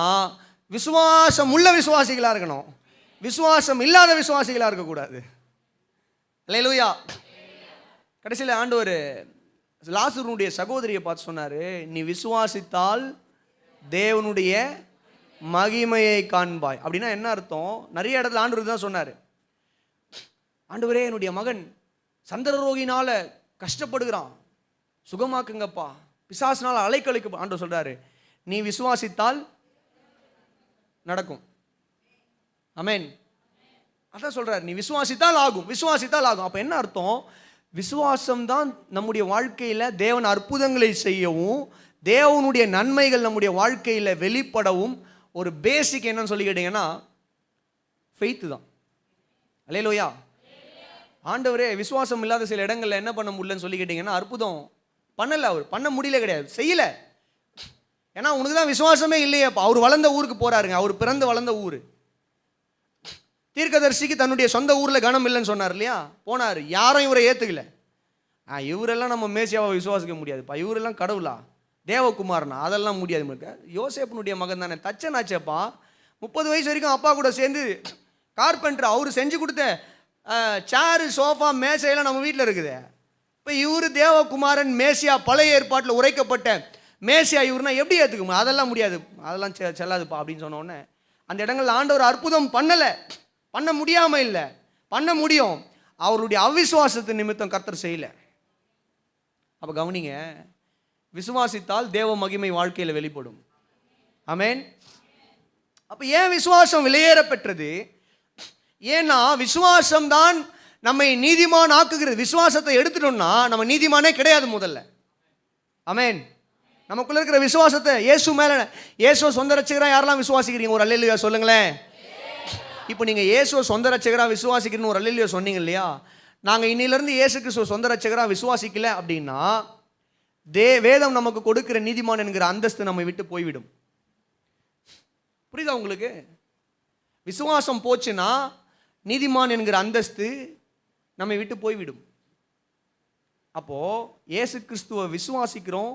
விசுவாசம் உள்ள விசுவாசிகளாக இருக்கணும், விசுவாசம் இல்லாத விசுவாசிகளாக இருக்கக்கூடாது. அல்லேலூயா. கடைசியில் ஆண்டவர் லாசருடைய சகோதரியை பார்த்து சொன்னார், நீ விசுவாசித்தால் தேவனுடைய மகிமையை காண்பாய். அப்படின்னா என்ன அர்த்தம்? நிறைய இடத்துல ஆண்டவர் தான் சொன்னார், ஆண்டவரே என்னுடைய மகன் சந்திரரோகினால கஷ்டப்படுகிறான், சுகமாக்குங்கப்பா, பிசாசினால் அலைக்கழிக்க. ஆண்டவர் சொல்றாரு, நீ விசுவாசித்தால் நடக்கும். ஆமென். அதான் சொல்றாரு, நீ விசுவாசித்தால் ஆகும், விசுவாசித்தால் ஆகும். அப்ப என்ன அர்த்தம்? விசுவாசம் தான் நம்முடைய வாழ்க்கையில் தேவன் அற்புதங்களை செய்யவும், தேவனுடைய நன்மைகள் நம்முடைய வாழ்க்கையில் வெளிப்படவும் ஒரு பேசிக் என்னன்னு சொல்லி கேட்டீங்கன்னா ஃபெய்த்து தான். அல்லேலூயா. ஆண்டவரே விசுவாசம் இல்லாத சில இடங்களில் என்ன பண்ண முடியலன்னு சொல்லி கேட்டிங்கன்னா, அற்புதம் பண்ணலை, அவர் பண்ண முடியல, கிடையாது, செய்யலை. ஏன்னா உனக்கு தான் விசுவாசமே இல்லையப்பா. அவர் வளர்ந்த ஊருக்கு போகிறாருங்க, அவர் பிறந்து வளர்ந்த ஊர். தீர்க்கதரிசிக்கு தன்னுடைய சொந்த ஊரில் கனம் இல்லைன்னு சொன்னார் இல்லையா, போனார், யாரும் இவரை ஏற்றுக்கல. இவரெல்லாம் நம்ம மேசியாவை விசுவாசிக்க முடியாதுப்பா, இவரெல்லாம் கடவுளா, தேவகுமாரனா, அதெல்லாம் முடியாது. யோசேப்பனுடைய மகன் தானே, தச்சனாச்சேப்பா. 30 வயசு வரைக்கும் அப்பா கூட சேர்ந்து கார்பெண்டர், அவர் செஞ்சு கொடுத்த சேரு சோஃபா மேசையெல்லாம் நம்ம வீட்டில் இருக்குது. இப்போ இவர் தேவகுமாரன் மேசியா, பழைய ஏற்பாட்டில் உரைக்கப்பட்ட மேசியா இவருனா எப்படி ஏற்றுக்குமா? அதெல்லாம் முடியாது, அதெல்லாம் செல்லாதுப்பா அப்படின்னு சொன்னோடனே அந்த இடங்களில் ஆண்டவர் அற்புதம் பண்ணலை, பண்ண முடியாமல் இல்லை, பண்ண முடியும், அவருடைய அவிசுவாசத்து நிமித்தம் கர்த்தர் செய்யலை. அப்போ கவனிங்க, விசுவாசித்தால் தேவ மகிமை வாழ்க்கையில் வெளிப்படும். ஆமென். அப்போ ஏன் விசுவாசம் விலையேற பெற்றது? ஏன்னா விசுவாசம் தான் நம்மை நீதிமான் ஆக்குகிறது. விசுவாசத்தை எடுத்துட்டோம்னா நம்ம நீதிமானே கிடையாது முதல்ல. ஆமென். நமக்குள்ள இருக்கிற விசுவாசத்தை இயேசு மேல, இயேசுவை சொந்த ரட்சகரா யாரெல்லாம் விசுவாசிக்கிறீங்க ஒரு அல்லேலூயா சொல்லுங்களேன். இப்போ நீங்கள் இயேசுவை சொந்த ரட்சகரா விசுவாசிக்கிறீன்னு ஒரு அல்லேலூயா சொன்னீங்க இல்லையா, நாங்கள் இன்னிலிருந்து இயேசு கிறிஸ்துவ சொந்த ரட்சகரா விசுவாசிக்கல அப்படின்னா வேதம் நமக்கு கொடுக்கிற நீதிமான் என்கிற அந்தஸ்து நம்மை விட்டு போய்விடும். புரியுதா உங்களுக்கு? விசுவாசம் போச்சுன்னா நீதிமான் என்கிற அந்தஸ்து நம்மை விட்டு போய்விடும். அப்போ இயேசு கிறிஸ்துவை விசுவாசிக்கிறோம்,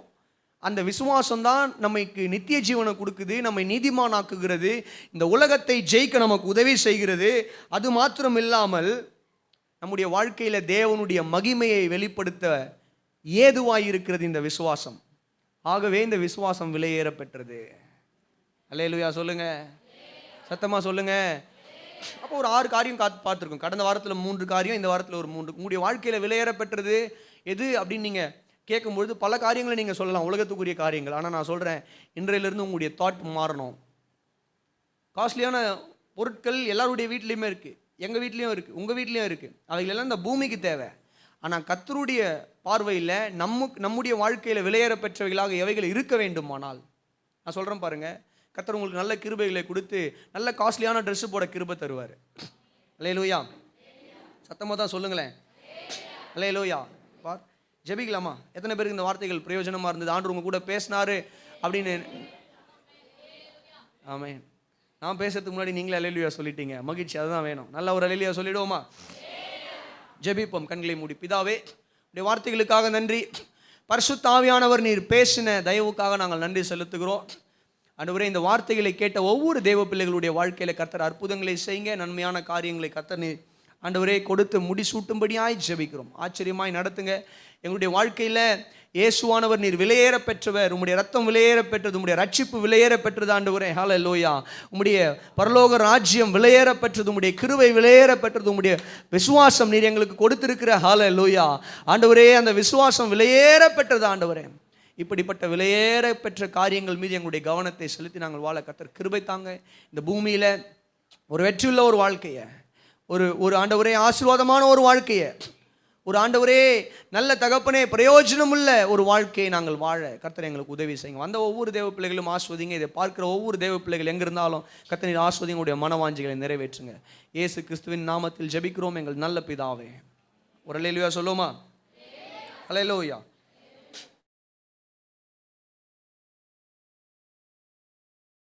அந்த விசுவாசம் தான் நமக்கு நித்திய ஜீவனை கொடுக்குது, நம்மை நீதிமான் ஆக்குகிறது, இந்த உலகத்தை ஜெயிக்க நமக்கு உதவி செய்கிறது. அது மாத்திரம் இல்லாமல் நம்முடைய வாழ்க்கையில் தேவனுடைய மகிமையை வெளிப்படுத்த ஏதுவாய் இருக்கிறது இந்த விசுவாசம். ஆகவே இந்த விசுவாசம் விலையேற பெற்றது. அல்லேலூயா சொல்லுங்க, சத்தமா சொல்லுங்க. அப்போ ஒரு 6 காரியம் பார்த்துருக்கோம். கடந்த வாரத்தில் 3 காரியம், இந்த வாரத்தில் ஒரு 3. உங்களுடைய வாழ்க்கையில் விலையேற பெற்றது எது அப்படின்னு நீங்கள் கேட்கும்பொழுது பல காரியங்களை நீங்கள் சொல்லலாம், உலகத்துக்குரிய காரியங்கள். ஆனால் நான் சொல்கிறேன், இன்றையிலிருந்து உங்களுடைய தாட் மாறணும். காஸ்ட்லியான பொருட்கள் எல்லாருடைய வீட்லேயுமே இருக்குது, எங்கள் வீட்லேயும் இருக்குது, உங்கள் வீட்லேயும் இருக்குது. அவைகளெல்லாம் இந்த பூமிக்கு தேவை. ஆனால் கர்த்தருடைய பார்வையில் நம்முடைய வாழ்க்கையில் விலையேற பெற்றவைகளாக எவைகள் இருக்க வேண்டுமானால், நான் சொல்கிறேன் பாருங்கள், கர்த்தர் உங்களுக்கு நல்ல கிருபைகளை கொடுத்து நல்ல காஸ்ட்லியான ட்ரெஸ்ஸு போட கிருபை தருவார். அல்லேலூயா, சத்தமாக தான் சொல்லுங்களேன். அல்லேலூயா. பார், ஜெபிக்கலாமா? எத்தனை பேருக்கு இந்த வார்த்தைகள் பிரயோஜனமாக இருந்தது? ஆண்டவர் உங்க கூட பேசினாரு அப்படின்னு. ஆமென். நான் பேசுறதுக்கு முன்னாடி நீங்களே அல்லேலூயா சொல்லிட்டீங்க, மகிழ்ச்சி. அதுதான் வேணும். நல்ல ஒரு அல்லேலூயா சொல்லிடுவோமா? ஜெபிப்போம் கண்களை மூடி. பிதாவே, உடைய வார்த்தைகளுக்காக நன்றி. பரிசுத்த ஆவியானவர் நீர் பேசின தயவுக்காக நாங்கள் நன்றி செலுத்துகிறோம். ஆண்டவரே, இந்த வார்த்தைகளை கேட்ட ஒவ்வொரு தேவ பிள்ளைகளுடைய வாழ்க்கையில கர்த்தர் அற்புதங்களை செய்யுங்க, நன்மையான காரியங்களை கர்த்தர் நீர் ஆண்டவரே கொடுத்து முடிசூட்டும்படியாய் ஜெபிக்கிறோம். ஆச்சரியமாய் நடத்துங்க எங்களுடைய வாழ்க்கையில். இயேசுவானவர் நீர் விலையேற பெற்றவர், உம்முடைய ரத்தம் விலையேற பெற்றது, உம்முடைய ரட்சிப்பு விலையேற பெற்றது ஆண்டவரே. ஹல்லேலூயா. உம்முடைய பரலோக ராஜ்யம் விலையேற பெற்றது, உம்முடைய கிருபை விலையேற பெற்றது, உம்முடைய விசுவாசம் நீர் எங்களுக்கு கொடுத்திருக்கிற. ஹல்லேலூயா ஆண்டவரே, அந்த விசுவாசம் விலையேற பெற்றது ஆண்டவரே. இப்படிப்பட்ட விலையேற பெற்ற காரியங்கள் மீது எங்களுடைய கவனத்தை செலுத்தி நாங்கள் வாழ கர்த்தர் கிருபை தாங்க. இந்த பூமியில் ஒரு வெற்றியுள்ள ஒரு வாழ்க்கையை, ஒரு ஆண்டவரே ஆசீர்வாதமான ஒரு வாழ்க்கையை, ஒரு ஆண்டவரே நல்ல தகப்பனே பிரயோஜனமுள்ள ஒரு வாழ்க்கையை நாங்கள் வாழ கர்த்தர் எங்களுக்கு உதவி செய்யுங்க. வந்த ஒவ்வொரு தேவ பிள்ளைகளும் ஆஸ்வதிங்க. இதை பார்க்குற ஒவ்வொரு தேவ பிள்ளைகள் எங்கே இருந்தாலும் கர்த்தர் ஆஸ்வதிங்களுடைய மனவாஞ்சிகளை நிறைவேற்றுங்க. இயேசு கிறிஸ்துவின் நாமத்தில் ஜெபிக்கிறோம் எங்கள் நல்ல பிதாவே. ஒரு அல்லேலூயா சொல்லுமா? அல்லேலூயா.